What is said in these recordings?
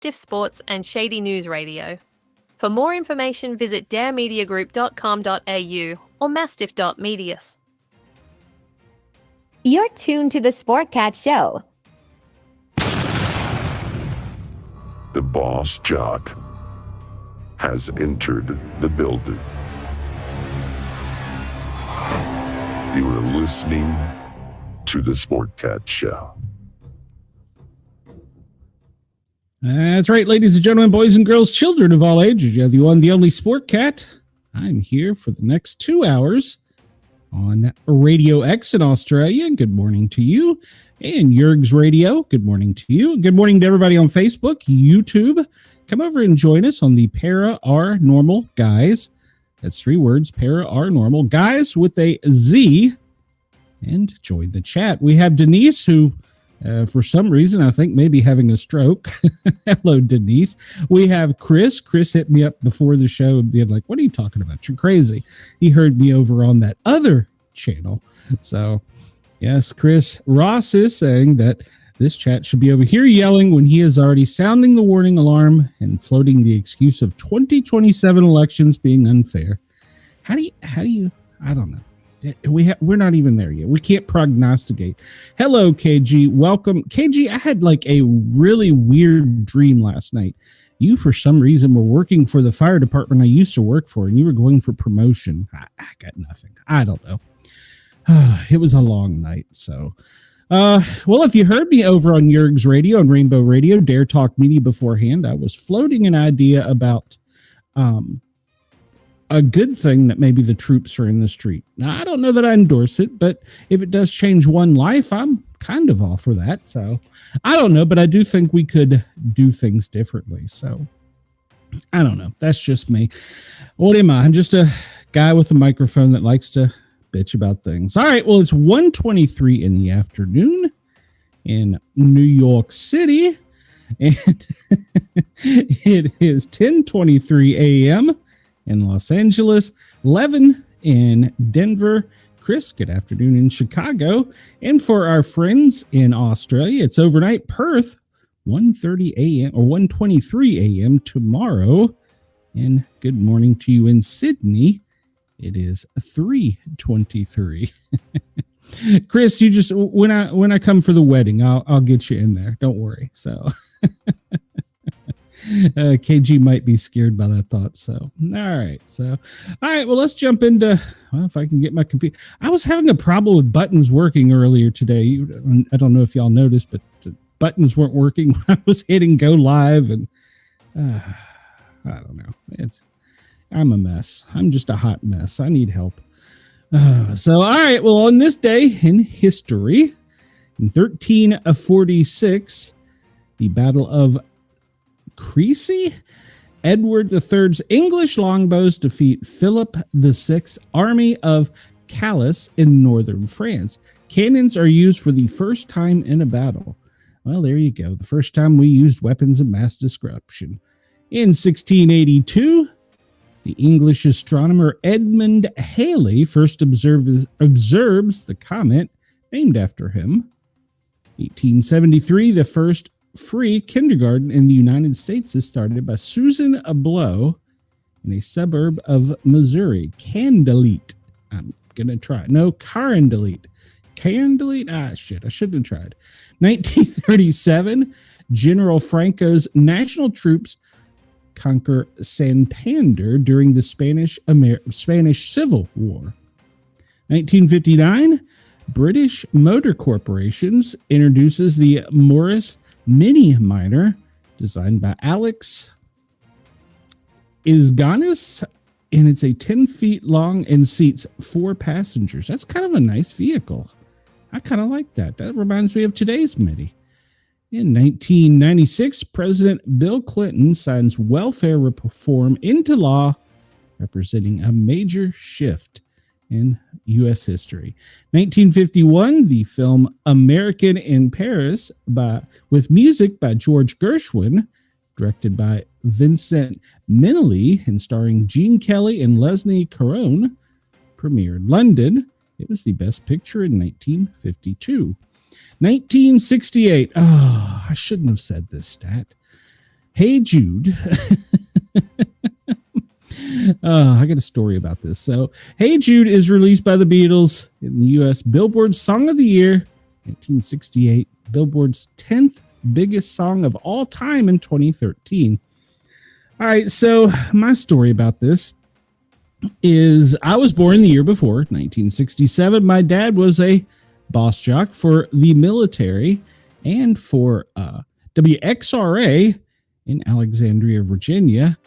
active sports and shady news radio. For more information, visit daremediagroup.com.au or mastiff.medius. You're tuned to the Sportcat Show. The boss jock has entered the building. You are listening to the Sportcat Show. That's right, ladies and gentlemen, boys and girls, children of all ages. You have the one, the only Sportcat. I'm here for the next 2 hours on Radio X in Australia. Good morning to you. And Yerg's Radio, good morning to you. Good morning to everybody on Facebook, YouTube. Come over and join us on the Para Are Normal Guys. That's 3 words, Para Are Normal Guys with a Z. And join the chat. We have Denise, who for some reason, I think maybe having a stroke. Hello, Denise. We have Chris. Chris hit me up before the show and being like, what are you talking about? You're crazy. He heard me over on that other channel. So, yes, Chris. Ross is saying that this chat should be over here yelling when he is already sounding the warning alarm and floating the excuse of 2027 elections being unfair. How do you, I don't know. We're not even there yet. We can't prognosticate. Hello, KG. Welcome. KG, I had like a really weird dream last night. You, for some reason, were working for the fire department I used to work for, and you were going for promotion. I got nothing. I don't know. It was a long night. So, well, if you heard me over on Yerg's Radio and Rainbow Radio, Dare Talk Media beforehand, I was floating an idea about a good thing that maybe the troops are in the street. Now, I don't know that I endorse it, but if it does change one life, I'm kind of all for that. So I don't know, but I do think we could do things differently. So I don't know. That's just me. What am I? I'm just a guy with a microphone that likes to bitch about things. All right. Well, it's 1:23 in the afternoon in New York City, and it is 10:23 a.m. in Los Angeles, 11 in Denver. Chris, good afternoon in Chicago. And for our friends in Australia, it's overnight Perth, 1:30 a.m. or 1:23 a.m. tomorrow. And good morning to you in Sydney. It is 3:23. Chris, you just when I come for the wedding, I'll get you in there. Don't worry. So KG might be scared by that thought. So, all right. Well, let's jump into, well, if I can get my computer. I was having a problem with buttons working earlier today. I don't know if y'all noticed, but the buttons weren't working when I was hitting go live. And I don't know. I'm a mess. I'm just a hot mess. I need help. All right. Well, on this day in history, in 1346, the Battle of Crecy, Edward III's English longbows defeat Philip VI's army of Calais in northern France. Cannons are used for the first time in a battle. Well, there you go. The first time we used weapons of mass destruction. In 1682, the English astronomer Edmund Halley first observes the comet named after him. 1873, the first free kindergarten in the United States is started by Susan Ablow in a suburb of Missouri. Carondelet. I'm going to try. No, Carondelet. Carondelet? I shouldn't have tried. 1937, General Franco's national troops conquer Santander during the Spanish Civil War. 1959, British Motor Corporations introduces the Morris Mini Miner, designed by Alex Isganis, and it's a 10 feet long and seats 4 passengers. That's kind of a nice vehicle. I kind of like that. That reminds me of today's Mini. In 1996, President Bill Clinton signs welfare reform into law, representing a major shift in U.S. history. 1951, the film American in Paris, with music by George Gershwin, directed by Vincent Minnelli and starring Gene Kelly and Leslie Caron, premiered London. It was the best picture in 1952. 1968. Oh, I shouldn't have said this stat. Hey Jude. I got a story about this. So, Hey Jude is released by the Beatles in the U.S. Billboard Song of the Year, 1968. Billboard's 10th biggest song of all time in 2013. All right, so my story about this is I was born the year before, 1967. My dad was a boss jock for the military and for WXRA in Alexandria, Virginia.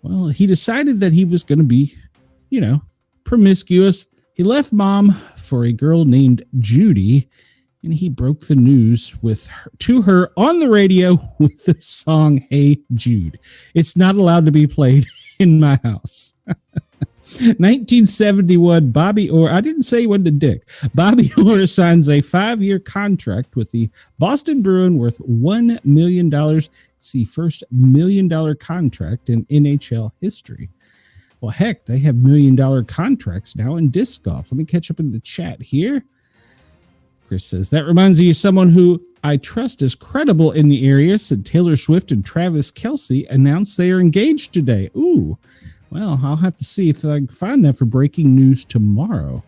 Well, he decided that he was going to be, promiscuous. He left mom for a girl named Judy, and he broke the news to her on the radio with the song Hey Jude. It's not allowed to be played in my house. 1971, Bobby Orr, I didn't say he wasn't a dick. Bobby Orr signs a 5-year contract with the Boston Bruins worth $1 million. It's the first $1 million contract in NHL history. Well, heck, they have $1 million contracts now in disc golf. Let me catch up in the chat here. Chris says, that reminds me of someone who I trust is credible in the area, said Taylor Swift and Travis Kelce announced they are engaged today. Ooh, well, I'll have to see if I can find that for breaking news tomorrow.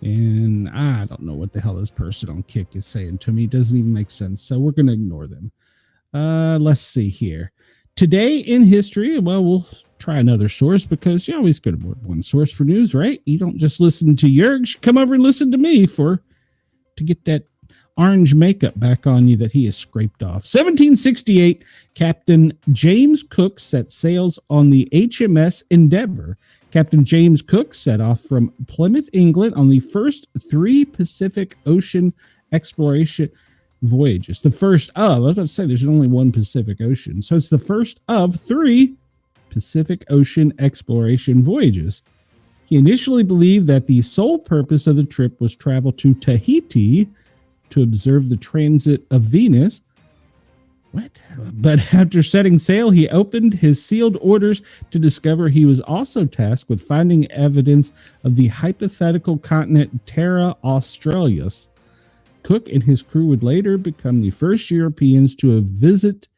And I don't know what the hell this person on Kick is saying to me. It doesn't even make sense. So we're going to ignore them. Let's see here. Today in history, well, we'll try another source because you always go to more than one source for news, right? You don't just listen to Jurg. Come over and listen to me to get that orange makeup back on you that he has scraped off. 1768, Captain James Cook set sails on the HMS Endeavour. Captain James Cook set off from Plymouth, England on the first 3 Pacific Ocean exploration voyages. The first of, I was about to say there's only one Pacific Ocean. So it's the first of 3 Pacific Ocean exploration voyages. He initially believed that the sole purpose of the trip was travel to Tahiti to observe the transit of Venus. What? But after setting sail, he opened his sealed orders to discover he was also tasked with finding evidence of the hypothetical continent Terra Australis. Cook and his crew would later become the first Europeans to visit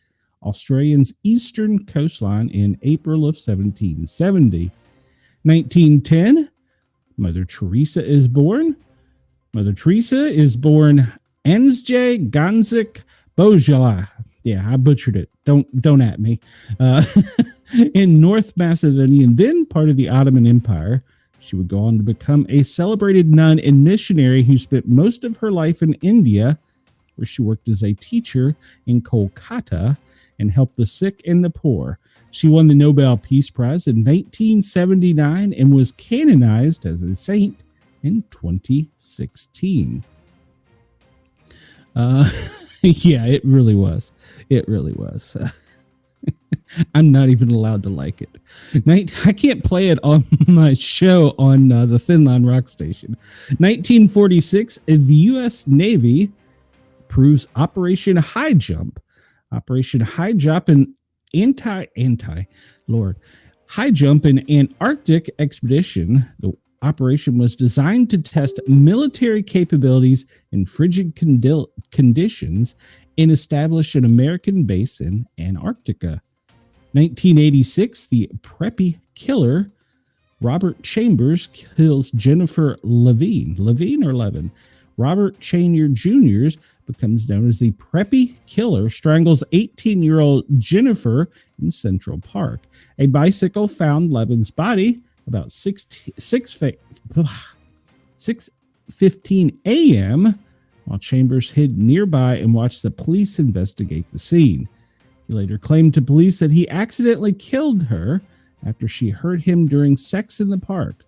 Australia's eastern coastline in April of 1770. 1910, Mother Teresa is born. Mother Teresa is born Ansje Ganzik Bojala. Yeah, I butchered it. Don't at me. In North Macedonia, and then part of the Ottoman Empire. She would go on to become a celebrated nun and missionary who spent most of her life in India, where she worked as a teacher in Kolkata and helped the sick and the poor. She won the Nobel Peace Prize in 1979 and was canonized as a saint in 2016. Yeah, it really was. It really was. I'm not even allowed to like it. I can't play it on my show on the Thin Line Rock Station. 1946, the U.S. Navy approves Operation High Jump. Operation High Jump and High Jump and Antarctic expedition. The operation was designed to test military capabilities in frigid conditions and establish an American base in Antarctica. 1986, the preppy killer Robert Chambers kills Jennifer Levine. Levine or Levin? Robert Chenier Jr. becomes known as the preppy killer, strangles 18-year-old Jennifer in Central Park. A bicycle found Levin's body about 6:15 a.m. while Chambers hid nearby and watched the police investigate the scene. He later claimed to police that he accidentally killed her after she hurt him during sex in the park.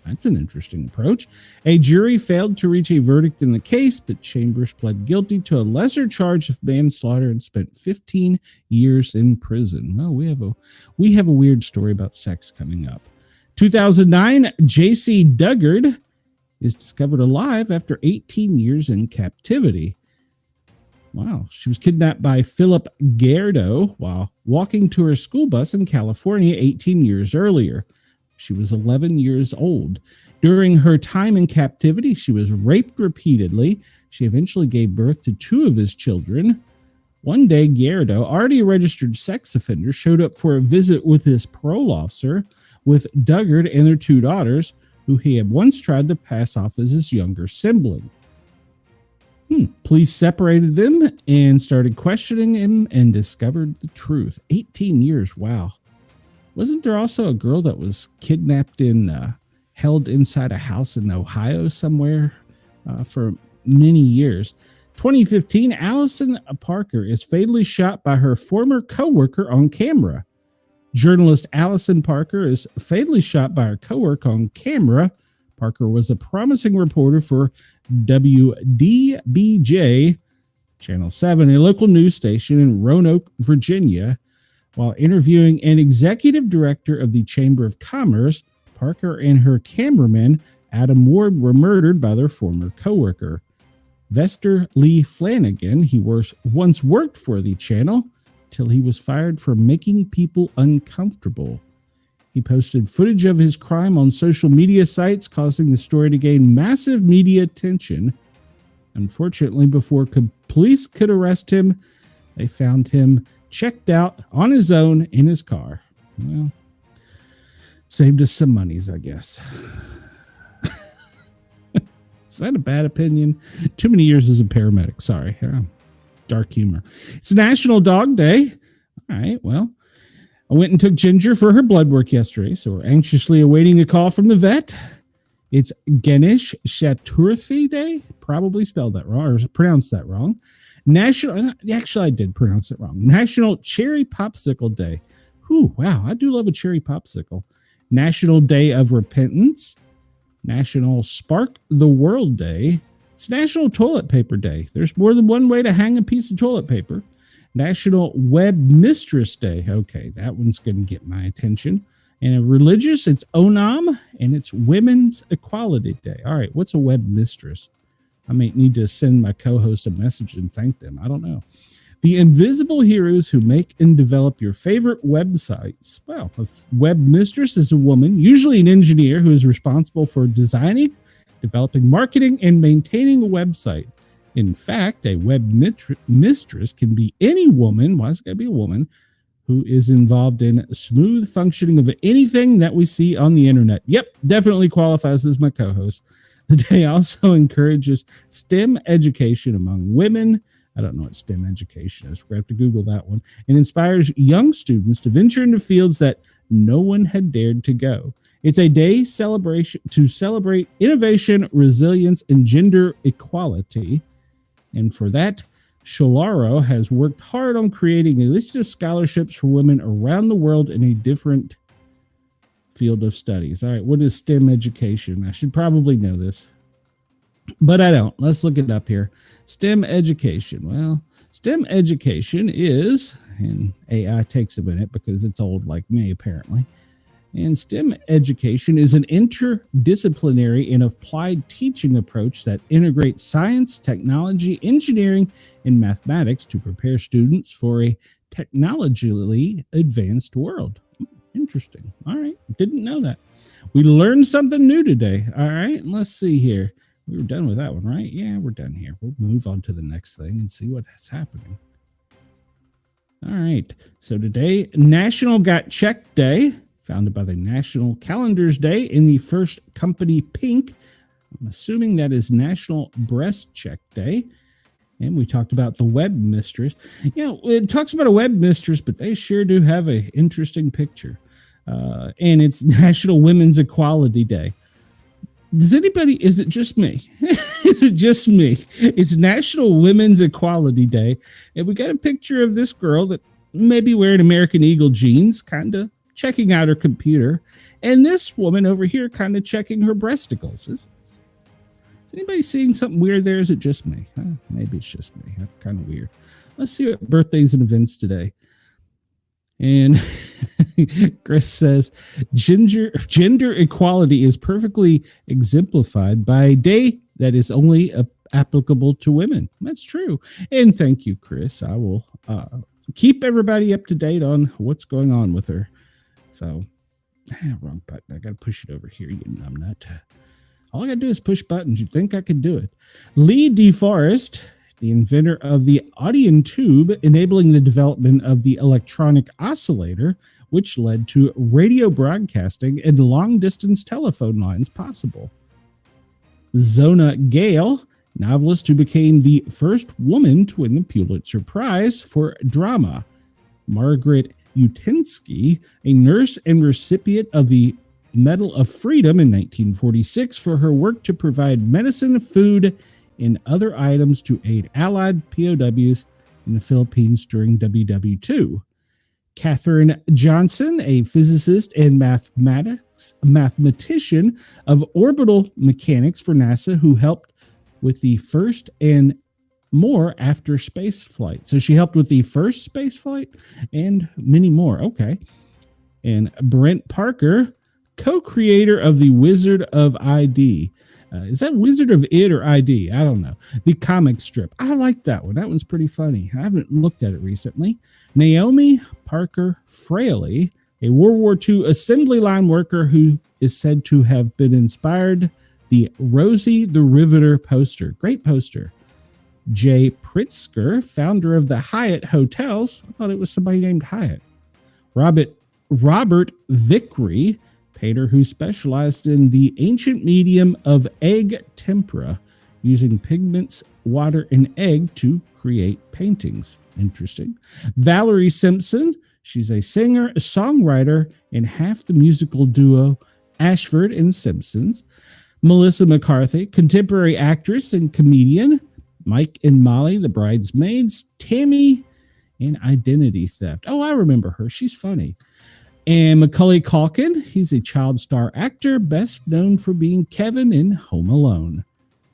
That's an interesting approach. A jury failed to reach a verdict in the case, but Chambers pled guilty to a lesser charge of manslaughter and spent 15 years in prison. Well, we have a weird story about sex coming up. 2009, J.C. Duggard is discovered alive after 18 years in captivity. Wow. She was kidnapped by Philip Gerdo while walking to her school bus in California 18 years earlier. She was 11 years old. During her time in captivity, she was raped repeatedly. She eventually gave birth to 2 of his children. One day, Gerardo, already a registered sex offender, showed up for a visit with his parole officer with Duggard and their 2 daughters, who he had once tried to pass off as his younger sibling. Police separated them and started questioning him and discovered the truth. 18 years, wow. Wasn't there also a girl that was kidnapped and held inside a house in Ohio somewhere for many years? 2015, Allison Parker is fatally shot by her former coworker on camera. Journalist Allison Parker is fatally shot by her coworker on camera. Parker was a promising reporter for WDBJ Channel 7, a local news station in Roanoke, Virginia. While interviewing an executive director of the Chamber of Commerce, Parker and her cameraman, Adam Ward, were murdered by their former coworker. Vester Lee Flanagan, he once worked for the channel till he was fired for making people uncomfortable. He posted footage of his crime on social media sites, causing the story to gain massive media attention. Unfortunately, before police could arrest him, they found him checked out on his own in his car. Well, saved us some monies, I guess. Is that a bad opinion? Too many years as a paramedic. Sorry. Dark humor. It's National Dog Day. All right. Well, I went and took Ginger for her blood work yesterday, so we're anxiously awaiting a call from the vet. It's Ganesh Chaturthi Day. Probably spelled that wrong or pronounced that wrong. Actually, I did pronounce it wrong. National Cherry Popsicle Day. Whew, wow, I do love a cherry popsicle. National Day of Repentance. National Spark the World Day. It's National Toilet Paper Day. There's more than one way to hang a piece of toilet paper. National Web Mistress Day. Okay, that one's going to get my attention. And religious, it's Onam, and it's Women's Equality Day. All right, what's a web mistress? I may need to send my co-host a message and thank them. I don't know. The invisible heroes who make and develop your favorite websites. Well, a web mistress is a woman, usually an engineer, who is responsible for designing, developing, marketing, and maintaining a website. In fact, a web mistress can be any woman. Why is it got to be a woman? Who is involved in smooth functioning of anything that we see on the internet. Yep, definitely qualifies as my co-host. The day also encourages STEM education among women. I don't know what STEM education is. We're going to have to Google that one. And inspires young students to venture into fields that no one had dared to go. It's a day celebration to celebrate innovation, resilience, and gender equality. And for that, Sholaro has worked hard on creating a list of scholarships for women around the world in a different field of studies. All right, what is STEM education? I should probably know this, but I don't. Let's look it up here. STEM education. Well, STEM education is, and AI takes a minute because it's old like me, apparently. And STEM education is an interdisciplinary and applied teaching approach that integrates science, technology, engineering, and mathematics to prepare students for a technologically advanced world. Interesting. All right. Didn't know that. We learned something new today. All right. Let's see here. We were done with that one, right? Yeah, we're done here. We'll move on to the next thing and see what's happening. All right. So today, National Got Checked Day. Founded by the National Calendars Day in the first company pink. I'm assuming that is National Breast Check Day. And we talked about the web mistress. You know, it talks about a web mistress, but they sure do have an interesting picture. And it's National Women's Equality Day. Is it just me? Is it just me? It's National Women's Equality Day. And we got a picture of this girl that may be wearing American Eagle jeans, kind of checking out her computer, and this woman over here kind of checking her breasticles. Is anybody seeing something weird there? Is it just me? Maybe it's just me. Kind of weird. Let's see what birthdays and events today. And Chris says gender equality is perfectly exemplified by a day that is only applicable to women. That's true. And thank you, Chris. I will keep everybody up to date on what's going on with her. So, wrong button. I got to push it over here, you numbnut. All I got to do is push buttons. You'd think I could do it. Lee DeForest, the inventor of the Audion tube, enabling the development of the electronic oscillator, which led to radio broadcasting and long-distance telephone lines possible. Zona Gale, novelist who became the first woman to win the Pulitzer Prize for drama. Margaret Utinsky, a nurse and recipient of the Medal of Freedom in 1946 for her work to provide medicine, food, and other items to aid Allied POWs in the Philippines during WW2. Katherine Johnson, a physicist and mathematician of orbital mechanics for NASA, who helped with the first and more after space flight. So she helped with the first space flight and many more. Okay. And Brent Parker, co-creator of the Wizard of ID. Is that Wizard of Id or ID? I don't know. The comic strip. I like that one. That one's pretty funny. I haven't looked at it recently. Naomi Parker Fraley, a World War II assembly line worker who is said to have been inspired the Rosie the Riveter poster. Great poster. Jay Pritzker, founder of the Hyatt Hotels. I thought it was somebody named Hyatt. Robert Vickery, painter who specialized in the ancient medium of egg tempera, using pigments, water, and egg to create paintings. Interesting. Valerie Simpson, she's a singer, a songwriter, and half the musical duo Ashford and Simpsons. Melissa McCarthy, contemporary actress and comedian. Mike and Molly, the bridesmaids. Tammy, and Identity Theft. Oh, I remember her. She's funny. And Macaulay Culkin, he's a child star actor, best known for being Kevin in Home Alone.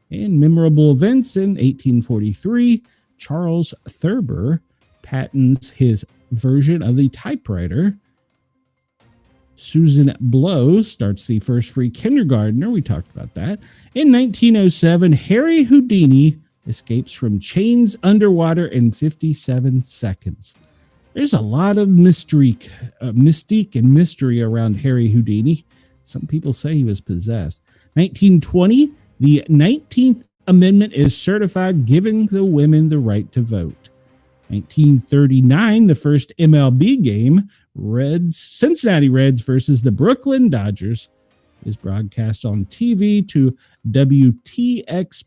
And memorable events in 1843, Charles Thurber patents his version of the typewriter. Susan Blows starts the first free kindergartner. We talked about that. In 1907, Harry Houdini escapes from chains underwater in 57 seconds. There's a lot of mystique and mystery around Harry Houdini. Some people say he was possessed. 1920, the 19th Amendment is certified, giving the women the right to vote. 1939, the first MLB game, Cincinnati Reds versus the Brooklyn Dodgers, is broadcast on TV to WTXBS.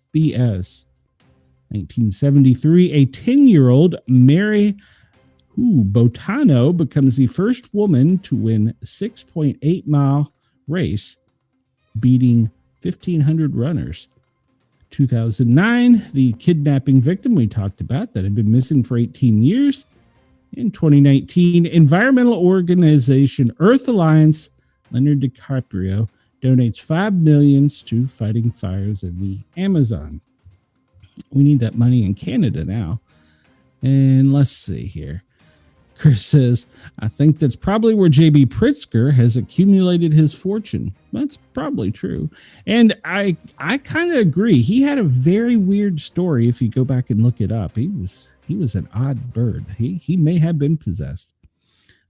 1973, a 10-year-old Mary Botano becomes the first woman to win 6.8-mile race, beating 1,500 runners. 2009, the kidnapping victim we talked about that had been missing for 18 years. In 2019, environmental organization Earth Alliance, Leonardo DiCaprio, donates $5 million to fighting fires in the Amazon. We need that money in Canada now. And let's see here. Chris says, I think that's probably where J.B. Pritzker has accumulated his fortune. That's probably true. And I kind of agree. He had a very weird story if you go back and look it up. He was an odd bird. He may have been possessed.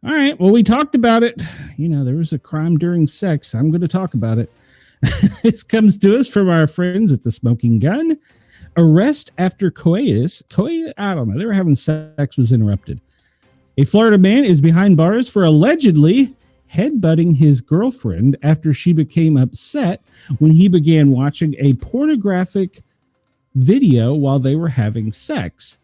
All right. Well, we talked about it. You know, there was a crime during sex. I'm going to talk about it. This comes to us from our friends at the Smoking Gun. Arrest after coitus. I don't know. They were having sex, was interrupted. A Florida man is behind bars for allegedly headbutting his girlfriend after she became upset when he began watching a pornographic video while they were having sex.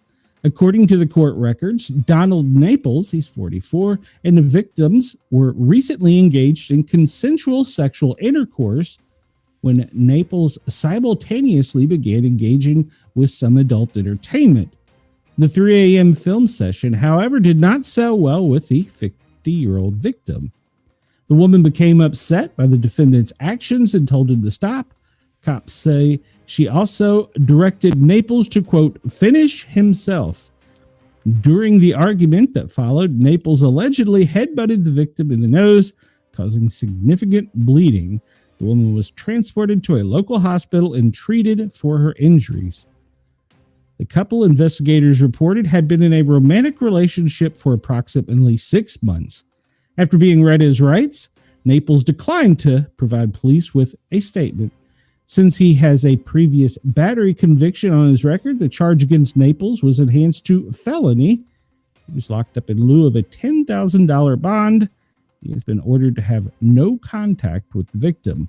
According to the court records, Donald Naples, he's 44, and the victims were recently engaged in consensual sexual intercourse when Naples simultaneously began engaging with some adult entertainment. The 3 a.m. film session, however, did not sell well with the 50-year-old victim. The woman became upset by the defendant's actions and told him to stop. Cops say she also directed Naples to, quote, finish himself. During the argument that followed, Naples allegedly headbutted the victim in the nose, causing significant bleeding. The woman was transported to a local hospital and treated for her injuries. The couple, investigators reported, had been in a romantic relationship for approximately 6 months. After being read his rights, Naples declined to provide police with a statement. Since he has a previous battery conviction on his record, the charge against Naples was enhanced to felony. He was locked up in lieu of a $10,000 bond. He has been ordered to have no contact with the victim.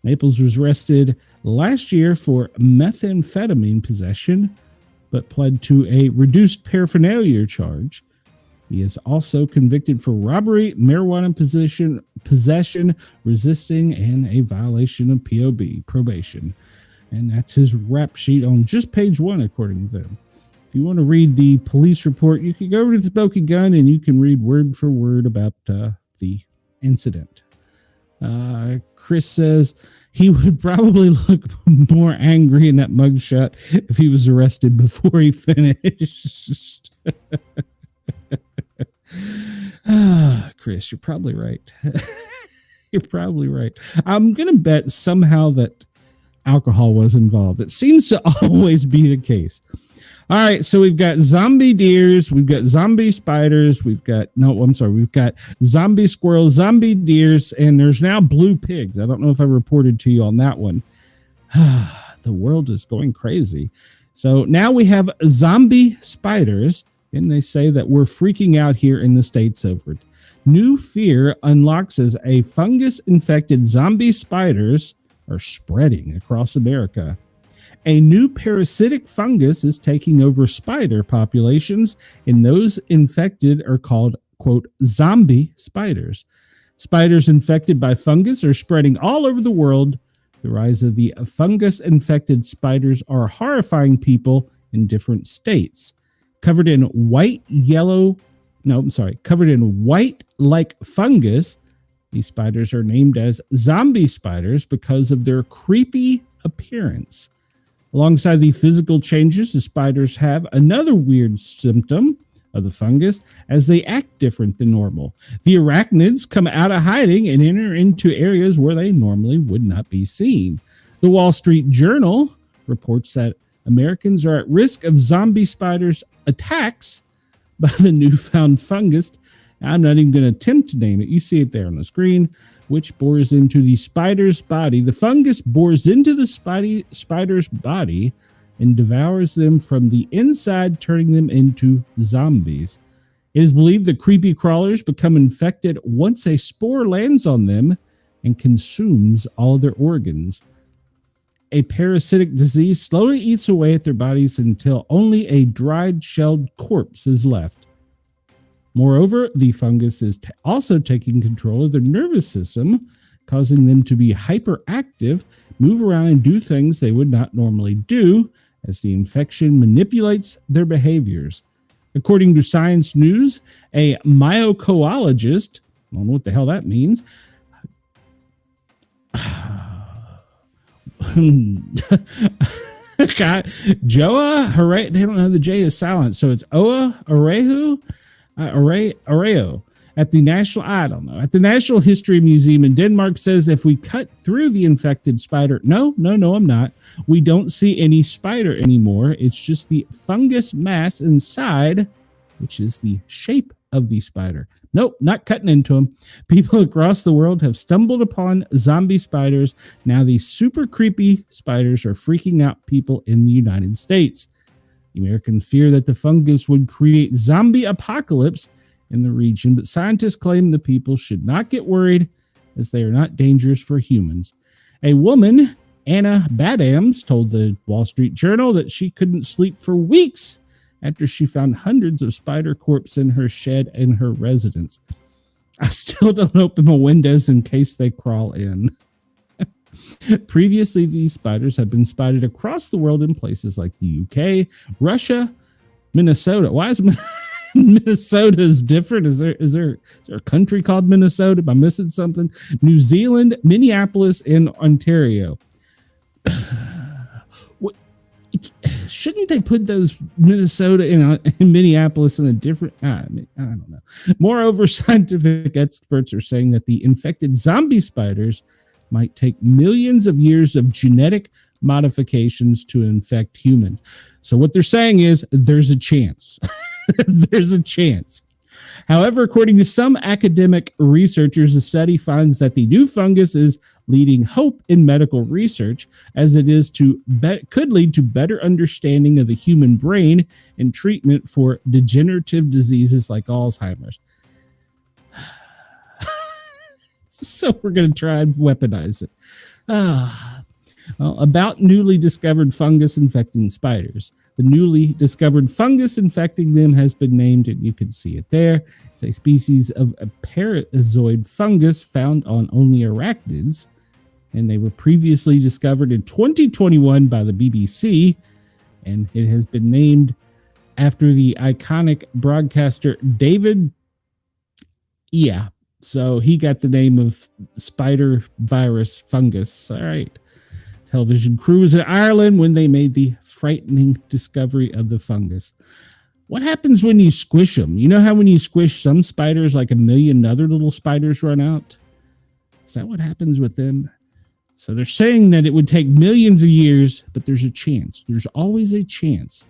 Naples was arrested last year for methamphetamine possession, but pled to a reduced paraphernalia charge. He is also convicted for robbery, marijuana possession, resisting, and a violation of probation. And that's his rap sheet on just page 1, according to them. If you want to read the police report, you can go over to the Smoking Gun and you can read word for word about the incident. Chris says he would probably look more angry in that mugshot if he was arrested before he finished. Chris, you're probably right. You're probably right. I'm going to bet somehow that alcohol was involved. It seems to always be the case. All right, so we've got zombie deers, we've got zombie spiders, we've got zombie squirrels, zombie deers, and there's now blue pigs. I don't know if I reported to you on that one. The world is going crazy. So now we have zombie spiders, and they say that we're freaking out here in the States over it. New fear unlocks as a fungus-infected zombie spiders are spreading across America. A new parasitic fungus is taking over spider populations, and those infected are called, quote, zombie spiders. Spiders infected by fungus are spreading all over the world. The rise of the fungus-infected spiders are horrifying people in different states. Covered in white-like fungus, these spiders are named as zombie spiders because of their creepy appearance. Alongside the physical changes, the spiders have another weird symptom of the fungus as they act different than normal. The arachnids come out of hiding and enter into areas where they normally would not be seen. The Wall Street Journal reports that Americans are at risk of zombie spiders attacks by the newfound fungus. I'm not even going to attempt to name it. You see it there on the screen, which bores into the spider's body. The fungus bores into the spider's body and devours them from the inside, turning them into zombies. It is believed that creepy crawlers become infected once a spore lands on them and consumes all their organs. A parasitic disease slowly eats away at their bodies until only a dried, shelled corpse is left. Moreover, the fungus is also taking control of their nervous system, causing them to be hyperactive, move around, and do things they would not normally do, as the infection manipulates their behaviors. According to Science News, a mycologist, I don't know what the hell that means, Joa Hooray, they don't know the J is silent, so it's Oa Areo at the National History Museum in Denmark says if we cut through the infected spider, no, I'm not. We don't see any spider anymore. It's just the fungus mass inside, which is the shape of the spider. Nope, not cutting into them. People across the world have stumbled upon zombie spiders. Now these super creepy spiders are freaking out people in the United States. The Americans fear that the fungus would create zombie apocalypse in the region, but scientists claim the people should not get worried as they are not dangerous for humans. A woman, Anna Badams, told the Wall Street Journal that she couldn't sleep for weeks after she found hundreds of spider corpses in her shed in her residence. I still don't open my windows in case they crawl in. Previously, these spiders have been spotted across the world in places like the UK, Russia, Minnesota. Why is Minnesota different? Is there a country called Minnesota? Am I missing something? New Zealand, Minneapolis, and Ontario. Shouldn't they put those Minnesota and Minneapolis in a different? I don't know. Moreover, scientific experts are saying that the infected zombie spiders might take millions of years of genetic modifications to infect humans. So what they're saying is there's a chance. There's a chance. However, according to some academic researchers, the study finds that the new fungus is leading hope in medical research, as it is could lead to better understanding of the human brain and treatment for degenerative diseases like Alzheimer's. So we're going to try and weaponize it. Well, about newly discovered fungus infecting spiders. The newly discovered fungus infecting them has been named, and you can see it there. It's a species of a parazoid fungus found on only arachnids, and they were previously discovered in 2021 by the BBC, and it has been named after the iconic broadcaster David. Yeah, so he got the name of spider virus fungus. All right. Television crews in Ireland when they made the frightening discovery of the fungus. What happens when you squish them? You know how when you squish some spiders, like a million other little spiders run out? Is that what happens with them? So they're saying that it would take millions of years, but there's a chance. There's always a chance.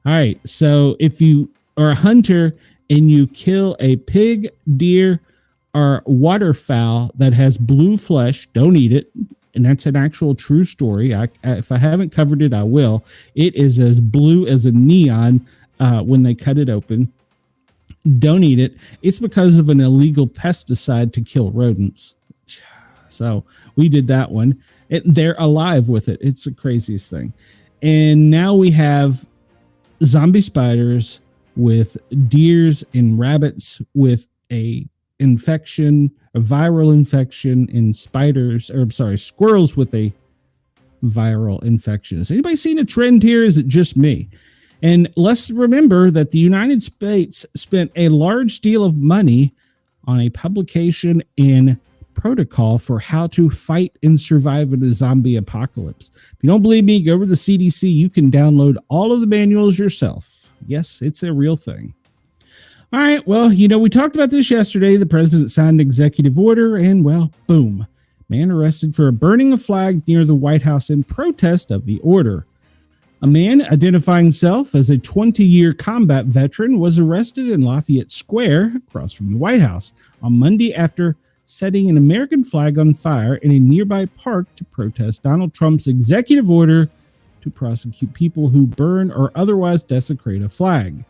All right. So if you are a hunter and you kill a pig, deer, or waterfowl that has blue flesh, don't eat it. And that's an actual true story. If I haven't covered it, I will. It is as blue as a neon when they cut it open. Don't eat it. It's because of an illegal pesticide to kill rodents. So we did that one. They're alive with it. It's the craziest thing. And now we have zombie spiders with deers and rabbits with a viral infection in squirrels with a viral infection. Has anybody seen a trend here? Is it just me? And let's remember that the United States spent a large deal of money on a publication and protocol for how to fight and survive in a zombie apocalypse. If you don't believe me, go over to the CDC. You can download all of the manuals yourself. Yes, it's a real thing. All right, well, we talked about this yesterday. The president signed an executive order, and, well, boom. Man arrested for burning a flag near the White House in protest of the order. A man identifying himself as a 20-year combat veteran was arrested in Lafayette Square, across from the White House, on Monday after setting an American flag on fire in a nearby park to protest Donald Trump's executive order to prosecute people who burn or otherwise desecrate a flag.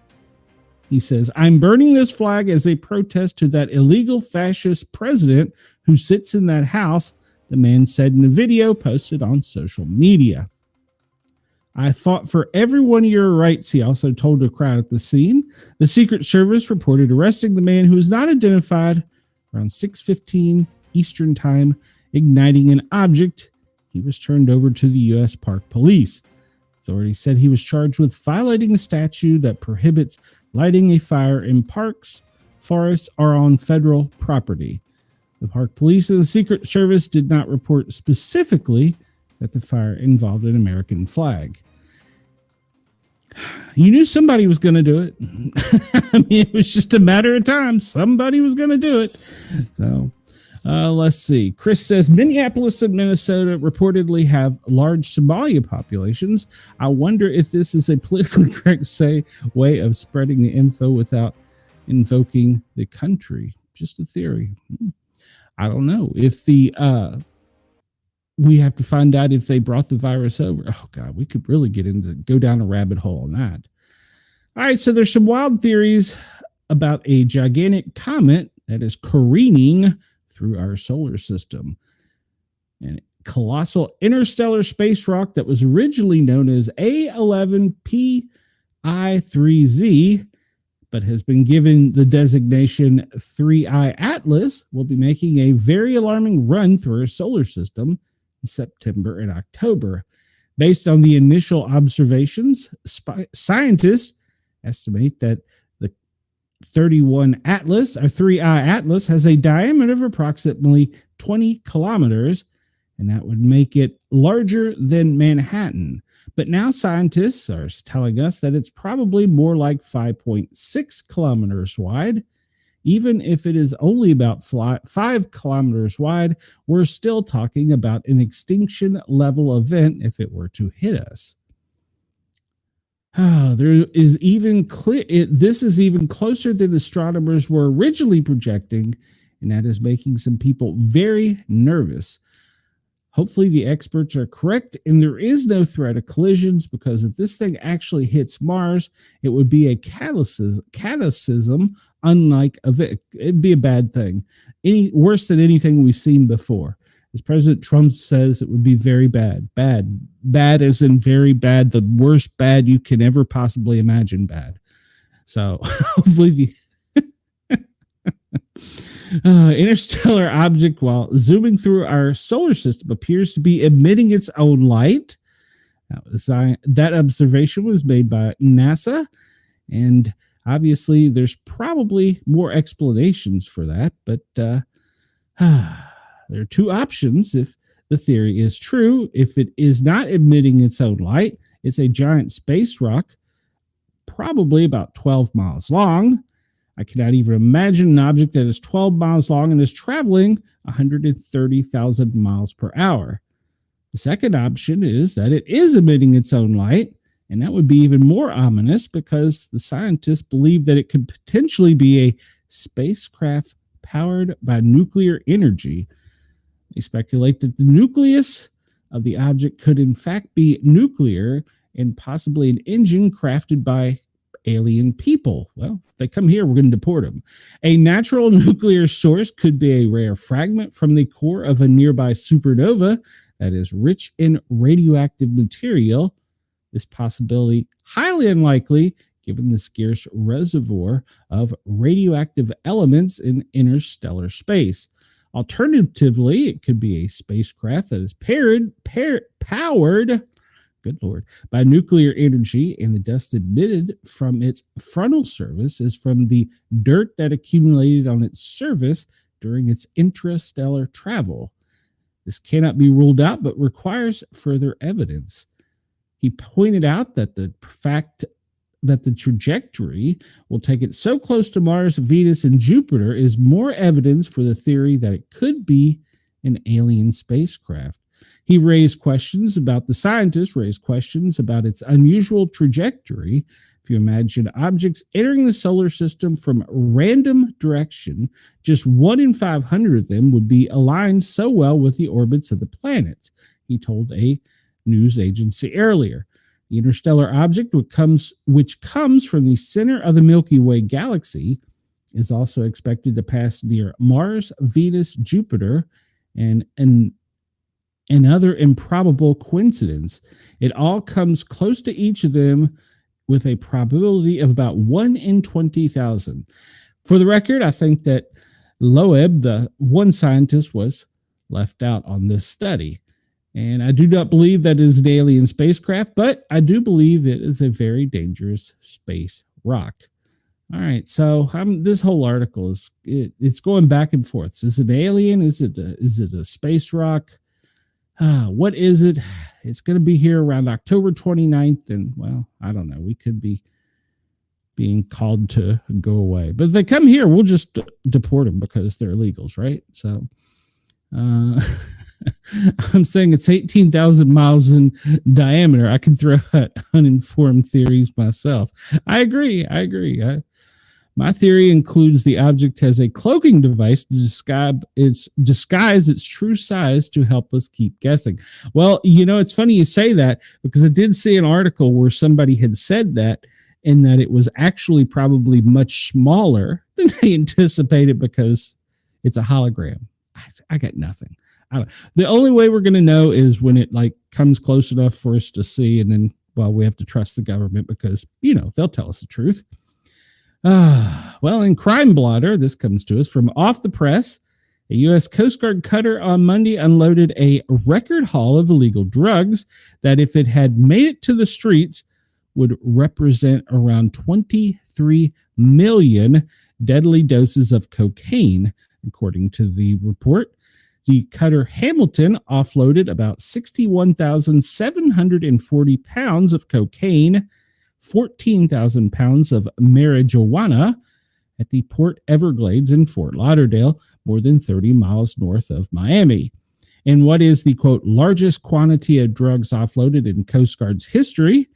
He says, "I'm burning this flag as a protest to that illegal fascist president who sits in that house," the man said in a video posted on social media. "I fought for every one of your rights," he also told a crowd at the scene. The Secret Service reported arresting the man, who was not identified, around 6:15 Eastern Time, igniting an object. He was turned over to the U.S. Park Police. Authorities said he was charged with violating a statute that prohibits lighting a fire in parks, forests, or on federal property. The Park Police and the Secret Service did not report specifically that the fire involved an American flag. You knew somebody was going to do it. I mean, it was just a matter of time. Somebody was going to do it. So let's see. Chris says Minneapolis and Minnesota reportedly have large Somalia populations. I wonder if this is a politically correct way of spreading the info without invoking the country. Just a theory. I don't know if we have to find out if they brought the virus over. Oh God, we could really go down a rabbit hole on that. All right. So there's some wild theories about a gigantic comet that is careening through our solar system. And colossal interstellar space rock that was originally known as A11PI3Z, but has been given the designation 3I Atlas, will be making a very alarming run through our solar system in September and October. Based on the initial observations, scientists estimate that the 31 Atlas, or 3I Atlas, has a diameter of approximately 20 kilometers, and that would make it larger than Manhattan. But now scientists are telling us that it's probably more like 5.6 kilometers wide. Even if it is only about 5 kilometers wide, we're still talking about an extinction level event if it were to hit us. There is even this is even closer than astronomers were originally projecting, and that is making some people very nervous. Hopefully the experts are correct and there is no threat of collisions, because if this thing actually hits Mars, it would be a cataclysm unlike it'd be a bad thing. Worse than anything we've seen before. As President Trump says, it would be very bad. Bad as in very bad, the worst bad you can ever possibly imagine bad. So hopefully the interstellar object, while zooming through our solar system, appears to be emitting its own light. That observation was made by NASA, and obviously there's probably more explanations for that, but there are two options if the theory is true. If it is not emitting its own light, it's a giant space rock, probably about 12 miles long. I cannot even imagine an object that is 12 miles long and is traveling 130,000 miles per hour. The second option is that it is emitting its own light, and that would be even more ominous because the scientists believe that it could potentially be a spacecraft powered by nuclear energy. They speculate that the nucleus of the object could in fact be nuclear and possibly an engine crafted by alien people. Well, if they come here, we're going to deport them. A natural nuclear source could be a rare fragment from the core of a nearby supernova that is rich in radioactive material. This possibility highly unlikely given the scarce reservoir of radioactive elements in interstellar space. Alternatively, it could be a spacecraft that is powered, good Lord, by nuclear energy, and the dust emitted from its frontal surface is from the dirt that accumulated on its surface during its interstellar travel. This cannot be ruled out, but requires further evidence. He pointed out that the fact that the trajectory will take it so close to Mars, Venus, and Jupiter is more evidence for the theory that it could be an alien spacecraft. The scientists raised questions about its unusual trajectory. If you imagine objects entering the solar system from random direction, just 1 in 500 of them would be aligned so well with the orbits of the planets, he told a news agency earlier. The interstellar object, which comes from the center of the Milky Way galaxy, is also expected to pass near Mars, Venus, Jupiter, and another improbable coincidence. It all comes close to each of them with a probability of about 1 in 20,000. For the record, I think that Loeb, the one scientist, was left out on this study. And I do not believe that it is an alien spacecraft, but I do believe it is a very dangerous space rock. All right, so this whole article it's going back and forth. Is it an alien? Is it a space rock? What is it? It's going to be here around October 29th, and well, I don't know. We could be being called to go away, but if they come here, we'll just deport them because they're illegals, right? So. I'm saying it's 18,000 miles in diameter. I can throw out uninformed theories myself. I agree. My theory includes the object has a cloaking device to disguise its true size to help us keep guessing. Well, it's funny you say that because I did see an article where somebody had said that, and that it was actually probably much smaller than they anticipated because it's a hologram. I got nothing. The only way we're going to know is when it comes close enough for us to see, and then, well, we have to trust the government because, they'll tell us the truth. Well, in Crime Blotter, this comes to us from Off the Press. A U.S. Coast Guard cutter on Monday unloaded a record haul of illegal drugs that, if it had made it to the streets, would represent around 23 million deadly doses of cocaine, according to the report. The cutter Hamilton offloaded about 61,740 pounds of cocaine, 14,000 pounds of marijuana at the Port Everglades in Fort Lauderdale, more than 30 miles north of Miami. In what is the, quote, largest quantity of drugs offloaded in Coast Guard's history,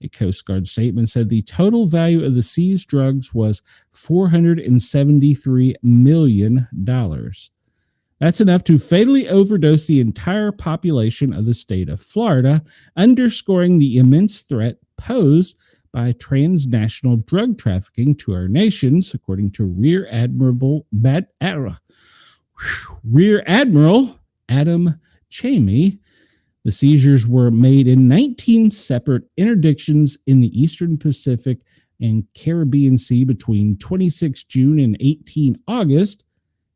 A Coast Guard statement said the total value of the seized drugs was $473 million. That's enough to fatally overdose the entire population of the state of Florida, underscoring the immense threat posed by transnational drug trafficking to our nations, according to Rear Admiral Adam Chamey. The seizures were made in 19 separate interdictions in the Eastern Pacific and Caribbean Sea between 26 June and 18 August,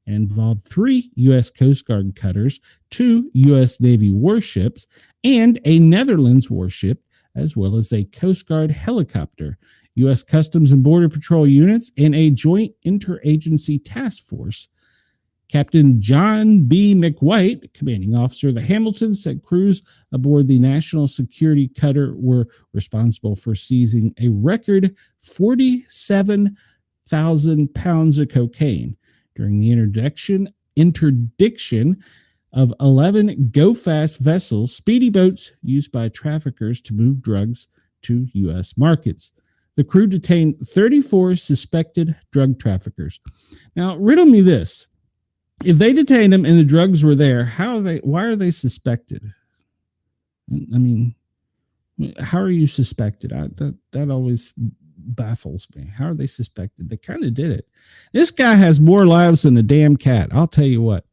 and involved 3 U.S. Coast Guard cutters, 2 U.S. Navy warships, and a Netherlands warship, as well as a Coast Guard helicopter, U.S. Customs and Border Patrol units, and a joint interagency task force. Captain John B. McWhite, commanding officer of the Hamilton, said crews aboard the national security cutter were responsible for seizing a record 47,000 pounds of cocaine during the interdiction of 11 go-fast vessels, speedy boats used by traffickers to move drugs to U.S. markets. The crew detained 34 suspected drug traffickers. Now, riddle me this. If they detained them and the drugs were there, why are they suspected? I mean, how are you suspected? That always baffles me. How are they suspected? They kind of did it. This guy has more lives than a damn cat. I'll tell you what.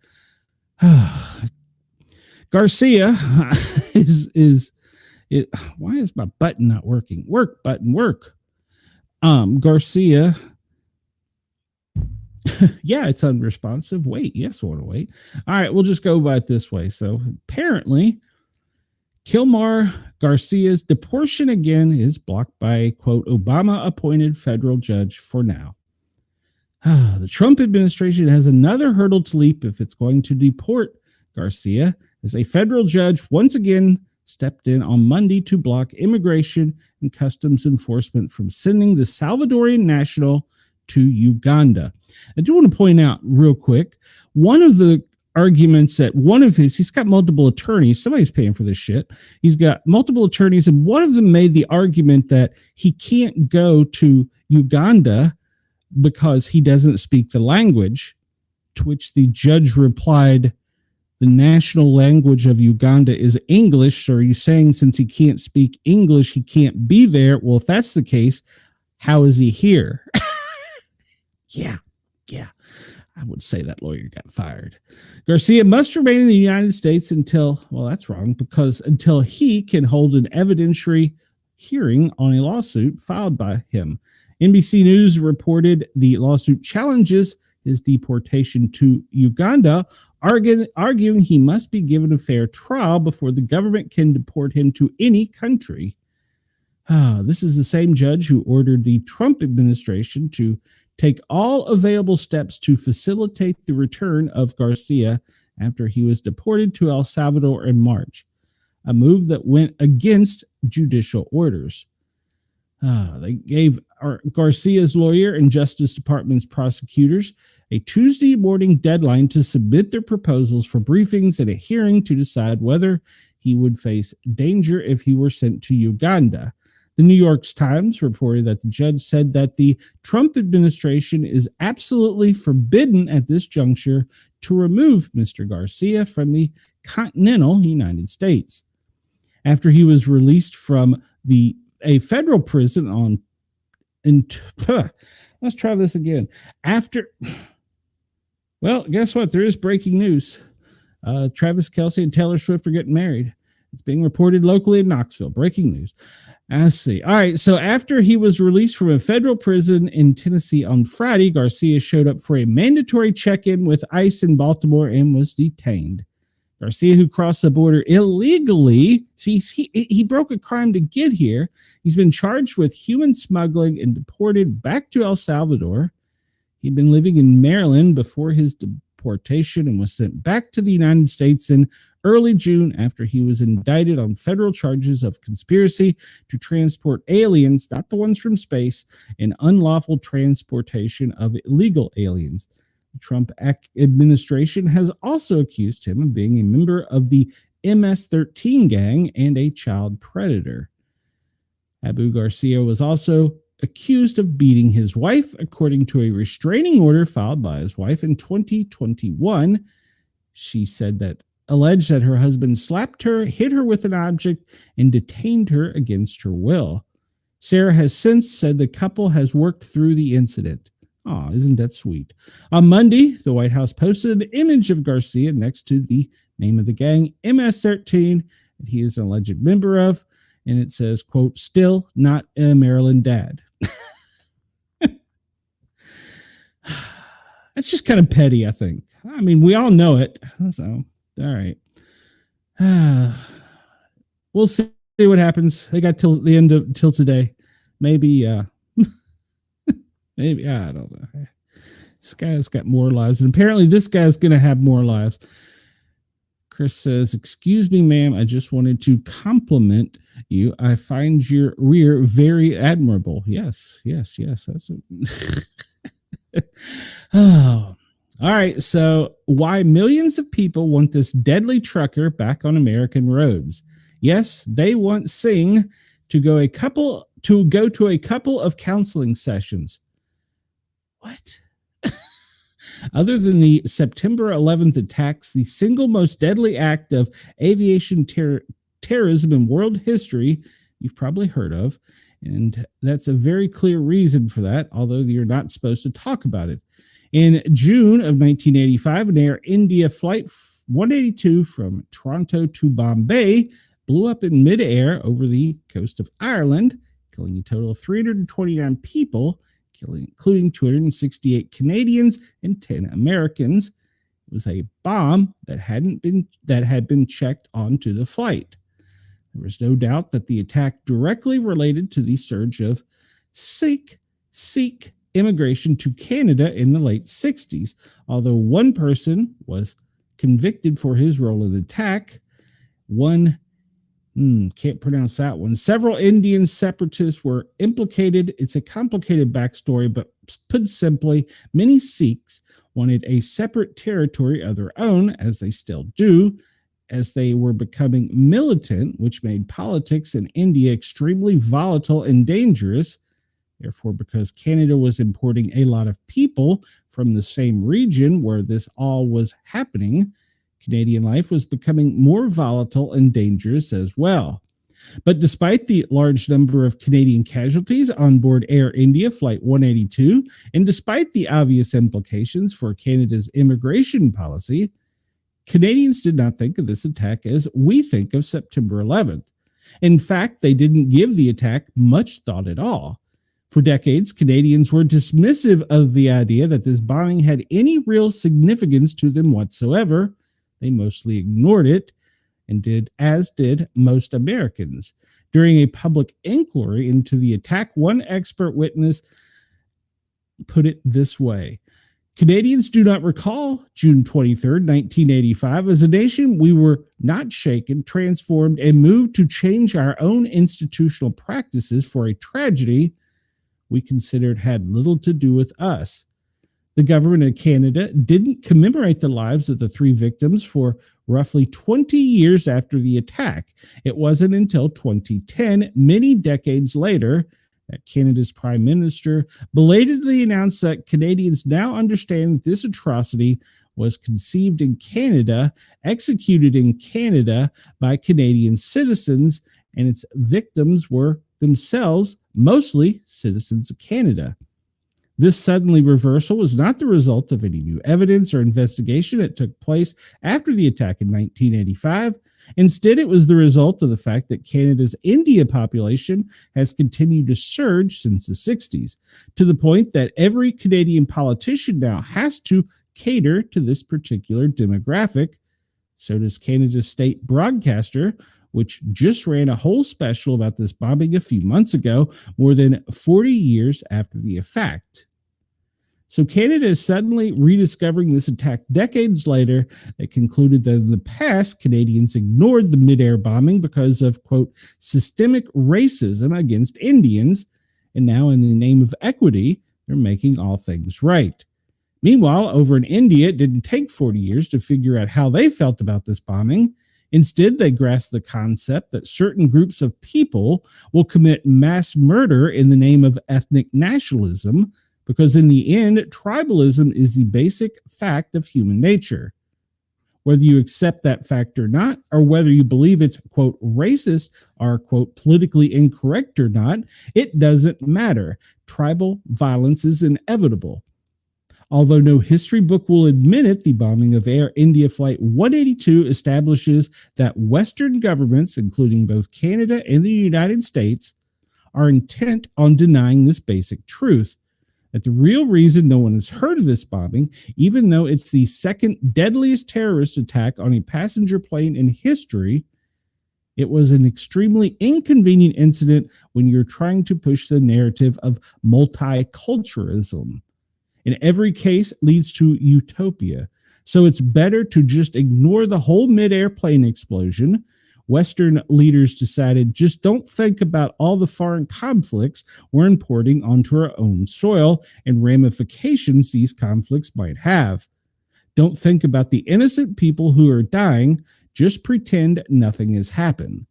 Garcia is why is my button not working? Work button, work. Garcia. Yeah, it's unresponsive. Wait, yes, I want to wait. All right, we'll just go by it this way. So apparently, Kilmar Garcia's deportation again is blocked by a, quote, Obama-appointed federal judge for now. The Trump administration has another hurdle to leap if it's going to deport Garcia, as a federal judge once again stepped in on Monday to block immigration and customs enforcement from sending the Salvadorian national to Uganda. I do want to point out real quick, one of the arguments that he's got multiple attorneys. Somebody's paying for this shit. He's got multiple attorneys, and one of them made the argument that he can't go to Uganda because he doesn't speak the language, to which the judge replied, the national language of Uganda is English. So are you saying since he can't speak English, he can't be there? Well, if that's the case, how is he here? Yeah. I would say that lawyer got fired. Garcia must remain in the United States until he can hold an evidentiary hearing on a lawsuit filed by him. NBC News reported the lawsuit challenges his deportation to Uganda, arguing he must be given a fair trial before the government can deport him to any country. This is the same judge who ordered the Trump administration to take all available steps to facilitate the return of Garcia after he was deported to El Salvador in March, a move that went against judicial orders. They gave Garcia's lawyer and Justice Department's prosecutors a Tuesday morning deadline to submit their proposals for briefings and a hearing to decide whether he would face danger if he were sent to Uganda. The New York Times reported that the judge said that the Trump administration is absolutely forbidden at this juncture to remove Mr. Garcia from the continental United States. After he was released from a federal prison let's try this again. Well, guess what? There is breaking news. Travis Kelce and Taylor Swift are getting married. It's being reported locally in Knoxville. Breaking news. Let's see. All right. So after he was released from a federal prison in Tennessee on Friday, Garcia showed up for a mandatory check-in with ICE in Baltimore and was detained. Garcia, who crossed the border illegally, he broke a crime to get here. He's been charged with human smuggling and deported back to El Salvador. He'd been living in Maryland before his deportation and was sent back to the United States in early June after he was indicted on federal charges of conspiracy to transport aliens, not the ones from space, and unlawful transportation of illegal aliens. The Trump administration has also accused him of being a member of the MS-13 gang and a child predator. Abu Garcia was also accused of beating his wife, according to a restraining order filed by his wife in 2021. She said that alleged that her husband slapped her, hit her with an object, and detained her against her will. Sarah has since said the couple has worked through the incident. Oh, isn't that sweet? On Monday, the White House posted an image of Garcia next to the name of the gang, MS-13, that he is an alleged member of, and it says, quote, "Still not a Maryland dad." That's just kind of petty, I think. I mean, we all know it. So, all right. We'll see what happens. They got till today. Maybe, maybe, I don't know. This guy's got more lives. And apparently this guy's going to have more lives. Chris says, "Excuse me, ma'am. I just wanted to compliment you. I find your rear very admirable." Yes. That's it. Oh, all right. So why millions of people want this deadly trucker back on American roads? Yes, they want Singh to go to a couple of counseling sessions. What? Other than the September 11th attacks, the single most deadly act of aviation terrorism in world history, you've probably heard of, and that's a very clear reason for that, although you're not supposed to talk about it. In June of 1985, an Air India Flight 182 from Toronto to Bombay blew up in midair over the coast of Ireland, killing a total of 329 people, including 268 Canadians and 10 Americans. It was a bomb that had been checked onto the flight. There was no doubt that the attack directly related to the surge of Sikh immigration to Canada in the late 60s. Although one person was convicted for his role in the attack, can't pronounce that one. Several Indian separatists were implicated. It's a complicated backstory, but put simply, many Sikhs wanted a separate territory of their own, as they still do, as they were becoming militant, which made politics in India extremely volatile and dangerous. Therefore, because Canada was importing a lot of people from the same region where this all was happening, Canadian life was becoming more volatile and dangerous as well. But despite the large number of Canadian casualties on board Air India Flight 182, and despite the obvious implications for Canada's immigration policy, Canadians did not think of this attack as we think of September 11th. In fact, they didn't give the attack much thought at all. For decades, Canadians were dismissive of the idea that this bombing had any real significance to them whatsoever. They mostly ignored it, and did most Americans. During a public inquiry into the attack, one expert witness put it this way: "Canadians do not recall June 23rd, 1985. As a nation, we were not shaken, transformed, and moved to change our own institutional practices for a tragedy we considered had little to do with us." The government of Canada didn't commemorate the lives of the three victims for roughly 20 years after the attack. It wasn't until 2010, many decades later, that Canada's Prime Minister belatedly announced that Canadians now understand that this atrocity was conceived in Canada, executed in Canada by Canadian citizens, and its victims were themselves mostly citizens of Canada. This suddenly reversal was not the result of any new evidence or investigation that took place after the attack in 1985. Instead, it was the result of the fact that Canada's India population has continued to surge since the 60s, to the point that every Canadian politician now has to cater to this particular demographic. So does Canada's state broadcaster, which just ran a whole special about this bombing a few months ago, more than 40 years after the effect. So Canada is suddenly rediscovering this attack decades later that concluded that in the past, Canadians ignored the mid-air bombing because of, quote, systemic racism against Indians, and now in the name of equity, they're making all things right. Meanwhile, over in India, it didn't take 40 years to figure out how they felt about this bombing. Instead, they grasp the concept that certain groups of people will commit mass murder in the name of ethnic nationalism, because in the end, tribalism is the basic fact of human nature. Whether you accept that fact or not, or whether you believe it's, quote, racist or, quote, politically incorrect or not, it doesn't matter. Tribal violence is inevitable. Although no history book will admit it, the bombing of Air India Flight 182 establishes that Western governments, including both Canada and the United States, are intent on denying this basic truth. That the real reason no one has heard of this bombing, even though it's the second deadliest terrorist attack on a passenger plane in history, it was an extremely inconvenient incident when you're trying to push the narrative of multiculturalism. In every case, leads to utopia. So it's better to just ignore the whole mid-air plane explosion. Western leaders decided, just don't think about all the foreign conflicts we're importing onto our own soil and ramifications these conflicts might have. Don't think about the innocent people who are dying. Just pretend nothing has happened.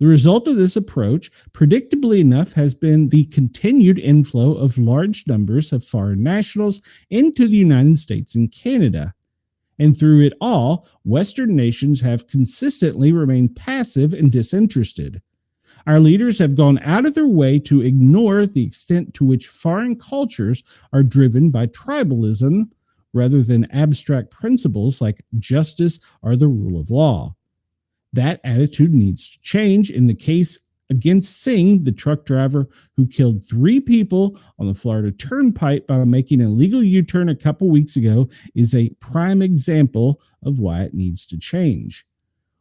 The result of this approach, predictably enough, has been the continued inflow of large numbers of foreign nationals into the United States and Canada. And through it all, Western nations have consistently remained passive and disinterested. Our leaders have gone out of their way to ignore the extent to which foreign cultures are driven by tribalism rather than abstract principles like justice or the rule of law. That attitude needs to change. In the case against Singh, the truck driver who killed 3 people on the Florida Turnpike by making an illegal U-turn a couple weeks ago, is a prime example of why it needs to change.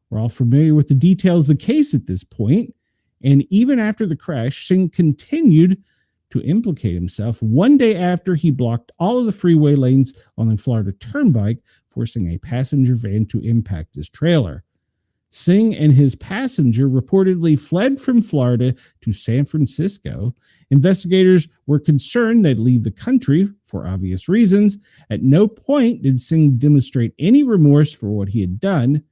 We're all familiar with the details of the case at this point, and even after the crash, Singh continued to implicate himself one day after he blocked all of the freeway lanes on the Florida Turnpike, forcing a passenger van to impact his trailer. Singh and his passenger reportedly fled from Florida to San Francisco. Investigators were concerned they'd leave the country for obvious reasons. At no point did Singh demonstrate any remorse for what he had done.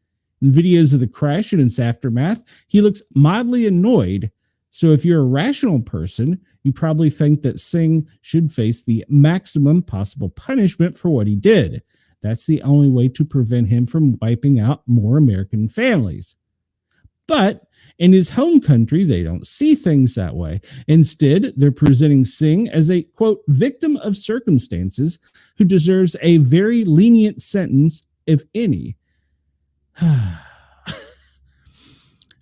In videos of the crash and its aftermath, he looks mildly annoyed. So if you're a rational person, you probably think that Singh should face the maximum possible punishment for what he did. That's the only way to prevent him from wiping out more American families. But in his home country, they don't see things that way. Instead, they're presenting Singh as a, quote, victim of circumstances who deserves a very lenient sentence, if any.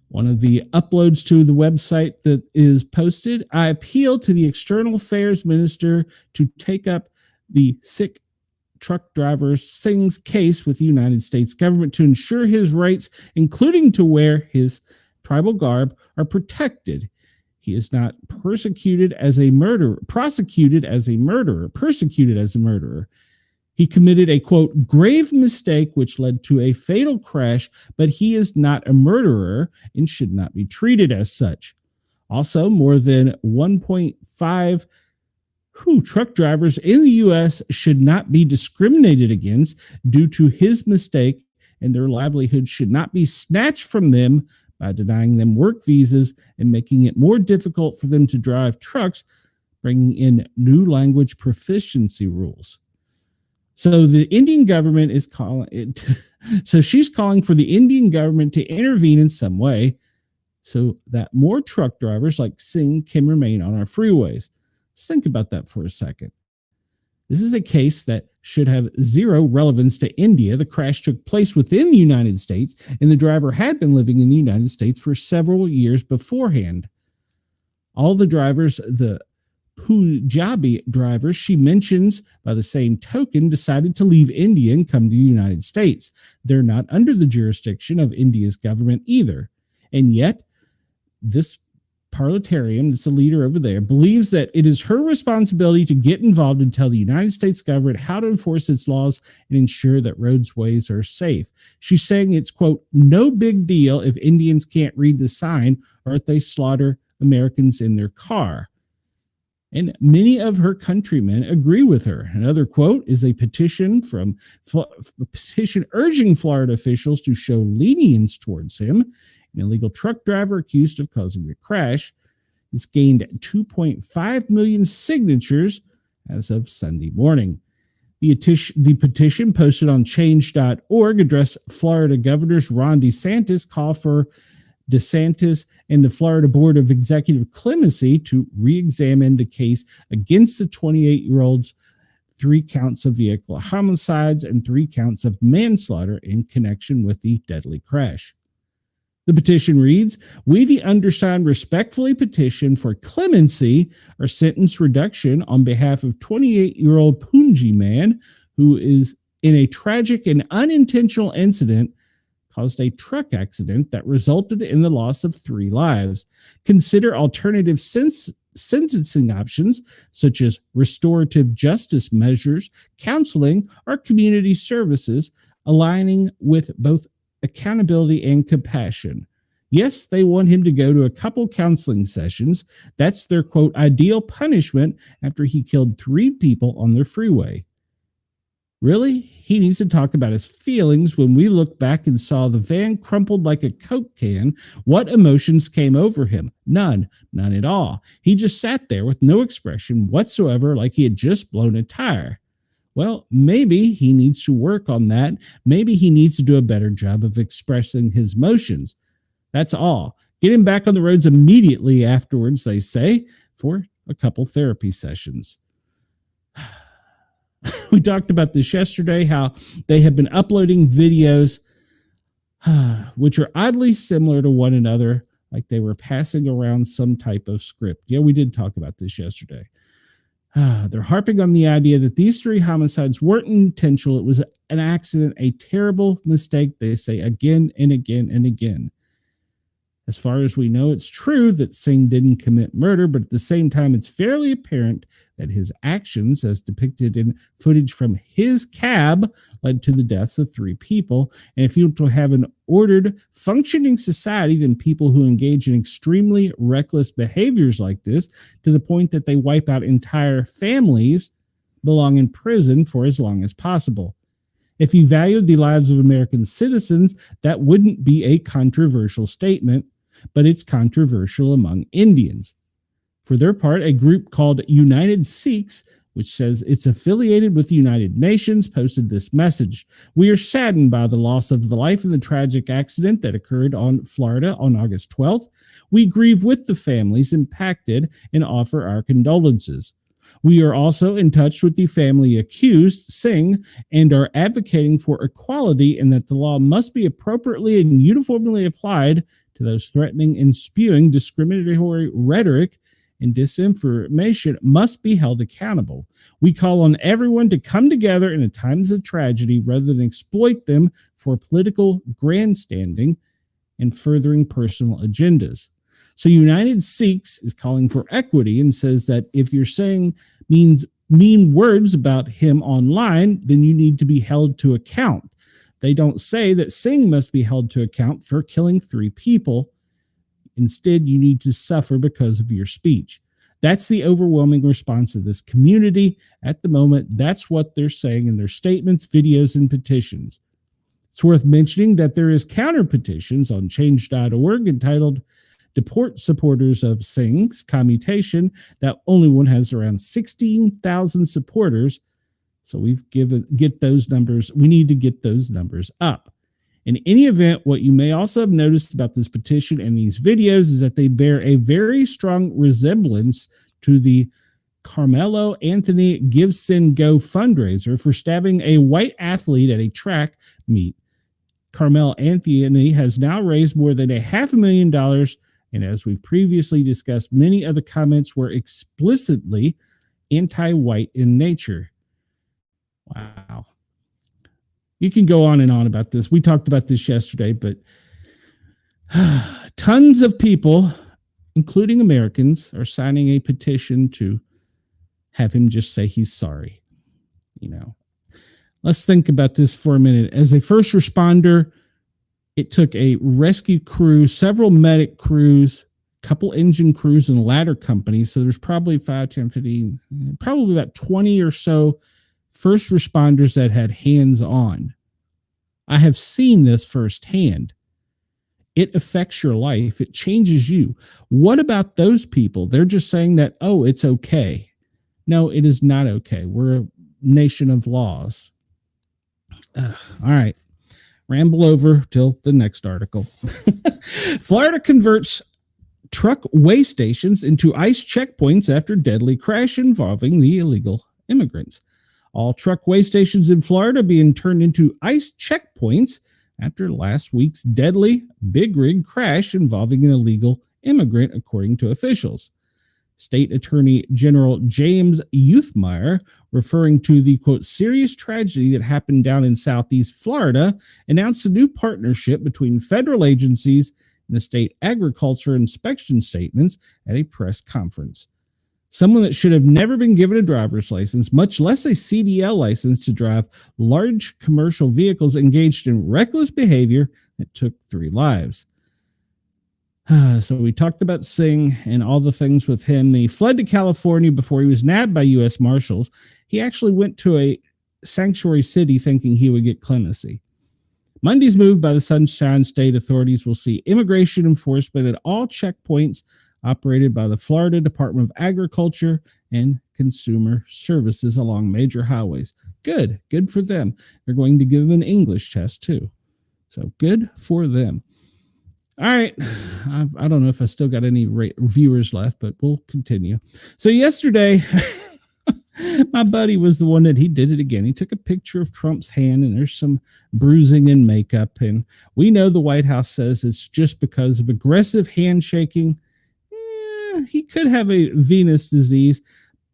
One of the uploads to the website that is posted, I appeal to the External Affairs Minister to take up the sick truck driver Singh's case with the United States government to ensure his rights, including to wear his tribal garb, are protected. He is not persecuted as a murderer. He committed a, quote, grave mistake which led to a fatal crash, but he is not a murderer and should not be treated as such. Also, more than 1.5 truck drivers in the U.S. should not be discriminated against due to his mistake, and their livelihood should not be snatched from them by denying them work visas and making it more difficult for them to drive trucks, bringing in new language proficiency rules. So the Indian government is calling it. So she's calling for the Indian government to intervene in some way so that more truck drivers like Singh can remain on our freeways. Let's think about that for a second. This is a case that should have zero relevance to India. The crash took place within the United States, and the driver had been living in the United States for several years beforehand. All the drivers, the Punjabi drivers she mentions by the same token, decided to leave India and come to the United States. They're not under the jurisdiction of India's government either. And yet, this parliamentarian, it's a leader over there, believes that it is her responsibility to get involved and tell the United States government how to enforce its laws and ensure that roadways are safe. She's saying it's, quote, no big deal if Indians can't read the sign or if they slaughter Americans in their car. And many of her countrymen agree with her. Another quote is a petition urging Florida officials to show lenience towards him. An illegal truck driver accused of causing the crash. It's gained 2.5 million signatures as of Sunday morning. The petition posted on change.org addressed Florida Governors Ron DeSantis' call for DeSantis and the Florida Board of Executive Clemency to re-examine the case against the 28-year-old's 3 counts of vehicular homicides and 3 counts of manslaughter in connection with the deadly crash. The petition reads, "We, the undersigned, respectfully petition for clemency or sentence reduction on behalf of 28-year-old Punji man who is in a tragic and unintentional incident caused a truck accident that resulted in the loss of 3 lives. Consider alternative sentencing options such as restorative justice measures, counseling, or community services, aligning with both accountability and compassion." Yes, they want him to go to a couple counseling sessions. That's their, quote, ideal punishment after he killed 3 people on the freeway. Really? He needs to talk about his feelings when we look back and saw the van crumpled like a Coke can. What emotions came over him? None at all. He just sat there with no expression whatsoever, like he had just blown a tire. Well, maybe he needs to work on that. Maybe he needs to do a better job of expressing his emotions. That's all. Get him back on the roads immediately afterwards, they say, for a couple therapy sessions. We talked about this yesterday, how they have been uploading videos which are oddly similar to one another, like they were passing around some type of script. Yeah, we did talk about this yesterday. They're harping on the idea that these 3 homicides weren't intentional. It was an accident, a terrible mistake, they say again and again and again. As far as we know, it's true that Singh didn't commit murder, but at the same time, it's fairly apparent that his actions, as depicted in footage from his cab, led to the deaths of 3 people. And if you were to have an ordered, functioning society, then people who engage in extremely reckless behaviors like this, to the point that they wipe out entire families, belong in prison for as long as possible. If you valued the lives of American citizens, that wouldn't be a controversial statement, but it's controversial among Indians. For their part, a group called United Sikhs, which says it's affiliated with the United Nations, posted this message. "We are saddened by the loss of the life in the tragic accident that occurred on Florida on August 12th. We grieve with the families impacted and offer our condolences. We are also in touch with the family accused, Singh, and are advocating for equality and that the law must be appropriately and uniformly applied to those threatening and spewing discriminatory rhetoric and disinformation must be held accountable. We call on everyone to come together in times of tragedy rather than exploit them for political grandstanding and furthering personal agendas." So United Sikhs is calling for equity and says that if you're saying mean words about him online, then you need to be held to account. They don't say that Singh must be held to account for killing 3 people. Instead, you need to suffer because of your speech. That's the overwhelming response of this community at the moment. That's what they're saying in their statements, videos, and petitions. It's worth mentioning that there is counter petitions on change.org entitled "Deport Supporters of Singh's Commutation." That only one has around 16,000 supporters. So we need to get those numbers up. In any event, what you may also have noticed about this petition and these videos is that they bear a very strong resemblance to the Carmelo Anthony Gibson Go fundraiser for stabbing a white athlete at a track meet. Carmelo Anthony has now raised more than $500,000, and as we've previously discussed, many of the comments were explicitly anti-white in nature. Wow. You can go on and on about this. We talked about this yesterday, but tons of people, including Americans, are signing a petition to have him just say he's sorry. You know, let's think about this for a minute. As a first responder, it took a rescue crew, several medic crews, couple engine crews and ladder companies. So there's probably 5, 10, 15, probably about 20 or so first responders that had hands on. I have seen this firsthand. It affects your life. It changes you. What about those people? They're just saying that, oh, it's okay. No, it is not okay. We're a nation of laws. All right. Ramble over till the next article. Florida converts truck weigh stations into ICE checkpoints after deadly crash involving the illegal immigrants. All truck weigh stations in Florida being turned into ICE checkpoints after last week's deadly big rig crash involving an illegal immigrant, according to officials. State Attorney General James Youthmeyer, referring to the, quote, serious tragedy that happened down in Southeast Florida, announced a new partnership between federal agencies and the state agriculture inspection statements at a press conference. Someone that should have never been given a driver's license, much less a CDL license to drive large commercial vehicles, engaged in reckless behavior that took 3 lives. So we talked about Singh and all the things with him. He fled to California before he was nabbed by U.S. Marshals. He actually went to a sanctuary city thinking he would get clemency. Monday's move by the Sunshine State authorities will see immigration enforcement at all checkpoints operated by the Florida Department of Agriculture and Consumer Services along major highways. Good for them. They're going to give them an English test too. So good for them. All right. I don't know if I still got any viewers left, but we'll continue. So yesterday, my buddy was the one that he did it again. He took a picture of Trump's hand and there's some bruising and makeup. And we know the White House says it's just because of aggressive handshaking. He could have a venous disease,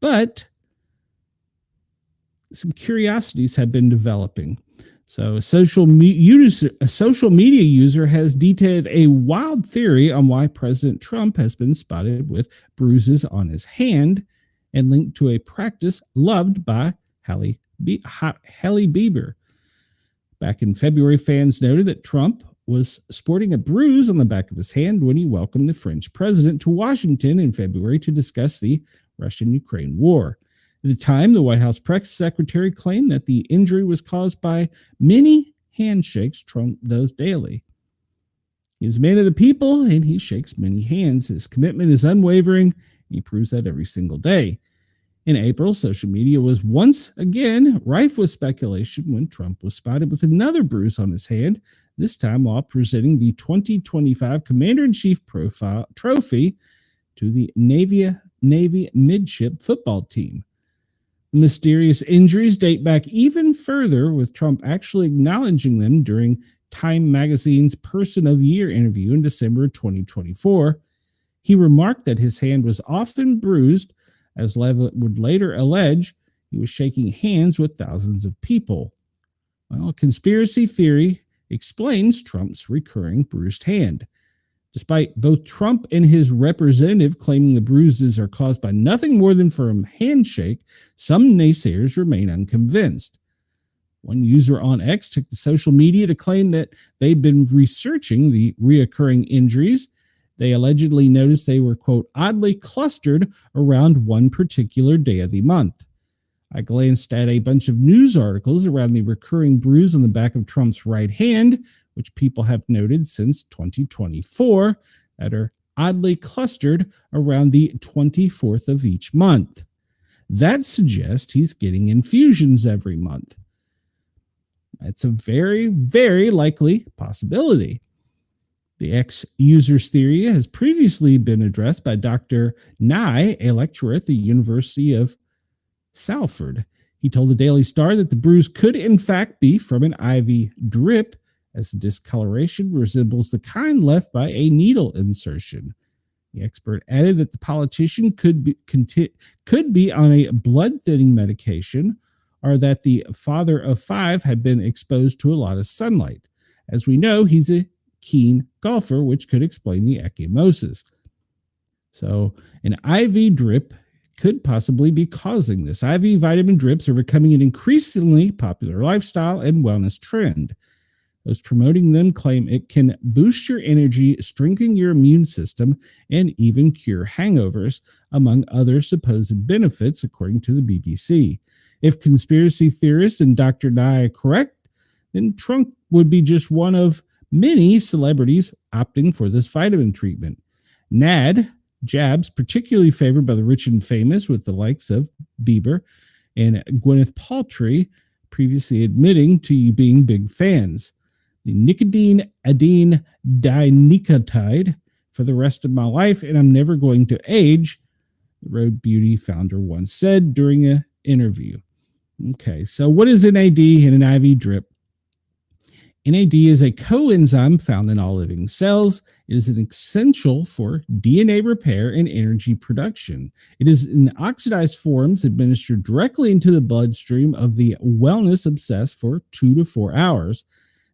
but some curiosities have been developing. So a social media user has detailed a wild theory on why President Trump has been spotted with bruises on his hand and linked to a practice loved by Hailey Bieber. Back in February, fans noted that Trump was sporting a bruise on the back of his hand when he welcomed the French president to Washington in February to discuss the Russian-Ukraine war. At the time, the White House press secretary claimed that the injury was caused by many handshakes Trump does daily. He's a man of the people, and he shakes many hands. His commitment is unwavering, and he proves that every single day. In April, social media was once again rife with speculation when Trump was spotted with another bruise on his hand, this time while presenting the 2025 Commander-in-Chief trophy to the Navy midship football team. The mysterious injuries date back even further, with Trump actually acknowledging them during Time Magazine's Person of the Year interview in December 2024. He remarked that his hand was often bruised, as Levitt would later allege he was shaking hands with thousands of people. Well, a conspiracy theory explains Trump's recurring bruised hand. Despite both Trump and his representative claiming the bruises are caused by nothing more than from a handshake, some naysayers remain unconvinced. One user on X took to social media to claim that they'd been researching the reoccurring injuries. They allegedly noticed they were, quote, oddly clustered around one particular day of the month. I glanced at a bunch of news articles around the recurring bruise on the back of Trump's right hand, which people have noted since 2024, that are oddly clustered around the 24th of each month. That suggests he's getting infusions every month. It's a very, very likely possibility. The X-user's theory has previously been addressed by Dr. Nye, a lecturer at the University of Salford. He told the Daily Star that the bruise could in fact be from an IV drip, as the discoloration resembles the kind left by a needle insertion. The expert added that the politician could be on a blood-thinning medication, or that the father of 5 had been exposed to a lot of sunlight. As we know, he's a keen golfer, which could explain the ecchymosis. So an IV drip could possibly be causing this. IV vitamin drips are becoming an increasingly popular lifestyle and wellness trend. Those promoting them claim it can boost your energy, strengthen your immune system, and even cure hangovers, among other supposed benefits, according to the BBC. If conspiracy theorists and Dr. Nye are correct, then Trump would be just one of many celebrities opting for this vitamin treatment. NAD jabs, particularly favored by the rich and famous, with the likes of Bieber and Gwyneth Paltrow previously admitting to being big fans. The nicotine adene dinicotide for the rest of my life, and I'm never going to age, the Road Beauty founder once said during an interview. Okay, so what is NAD and an IV drip? NAD is a coenzyme found in all living cells. It is an essential for DNA repair and energy production. It is in oxidized forms administered directly into the bloodstream of the wellness obsessed for 2 to 4 hours.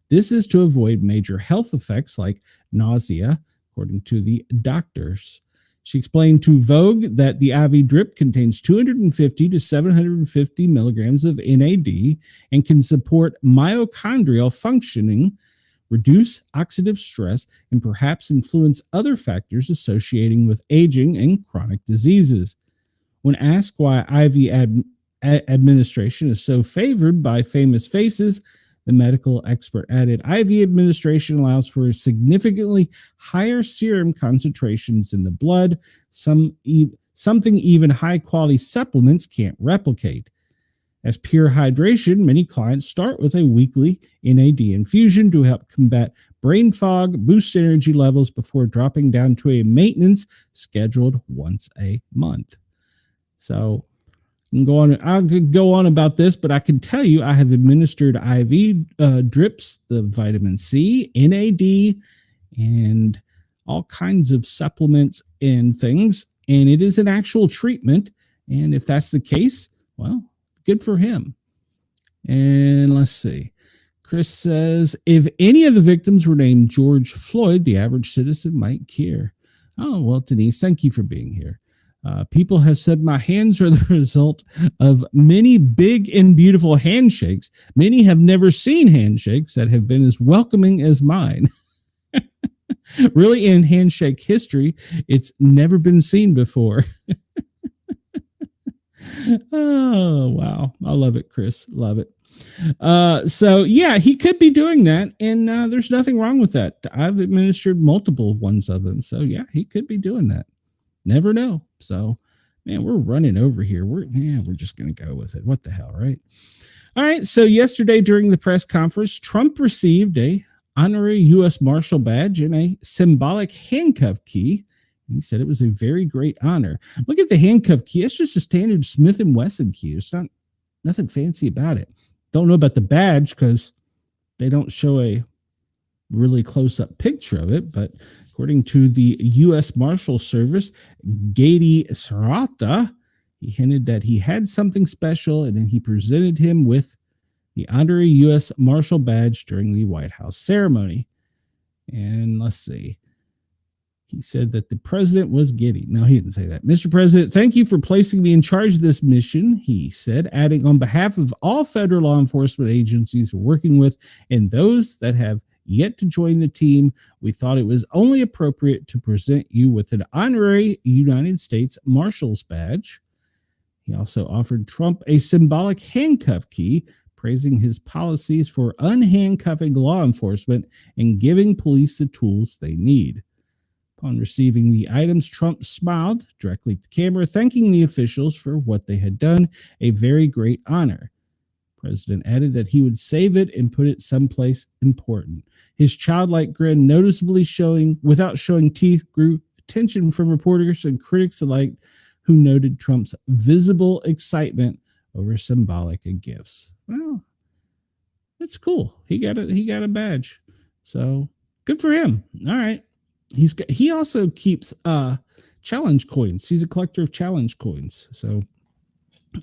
This is to avoid major health effects like nausea, according to the doctors. She explained to Vogue that the IV drip contains 250 to 750 milligrams of NAD and can support mitochondrial functioning, reduce oxidative stress, and perhaps influence other factors associating with aging and chronic diseases. When asked why IV administration is so favored by famous faces, the medical expert added, IV administration allows for significantly higher serum concentrations in the blood, something even high-quality supplements can't replicate. As pure hydration, many clients start with a weekly NAD infusion to help combat brain fog, boost energy levels before dropping down to a maintenance scheduled once a month. So, I could go on about this, but I can tell you I have administered IV drips, the vitamin C, NAD, and all kinds of supplements and things, and it is an actual treatment. And if that's the case, well, good for him. And let's see. Chris says, if any of the victims were named George Floyd, the average citizen might care. Oh, well, Denise, thank you for being here. People have said my hands are the result of many big and beautiful handshakes. Many have never seen handshakes that have been as welcoming as mine. Really, in handshake history, it's never been seen before. Oh, wow. I love it, Chris. Love it. So, yeah, he could be doing that, and there's nothing wrong with that. I've administered multiple ones of them. So, yeah, he could be doing that. Never know. So, man, we're running over here. We're just going to go with it. What the hell, right? All right. So yesterday during the press conference, Trump received a honorary U.S. Marshal badge and a symbolic handcuff key. He said it was a very great honor. Look at the handcuff key. It's just a standard Smith & Wesson key. It's not nothing fancy about it. Don't know about the badge because they don't show a really close-up picture of it, but according to the U.S. Marshal Service, Gady Sarata, he hinted that he had something special, and then he presented him with the honorary U.S. Marshal badge during the White House ceremony. And let's see. He said that the president was giddy. No, he didn't say that. Mr. President, thank you for placing me in charge of this mission, he said, adding, on behalf of all federal law enforcement agencies we're working with and those that have yet to join the team, we thought it was only appropriate to present you with an honorary United States Marshal's badge. He also offered Trump a symbolic handcuff key, praising his policies for unhandcuffing law enforcement and giving police the tools they need. Upon receiving the items, Trump smiled directly at the camera, thanking the officials for what they had done, a very great honor. The president added that he would save it and put it someplace important. His childlike grin, noticeably without showing teeth, drew attention from reporters and critics alike, who noted Trump's visible excitement over symbolic gifts. Well, that's cool. He got a badge. So good for him. All right. He also keeps challenge coins. He's a collector of challenge coins. So,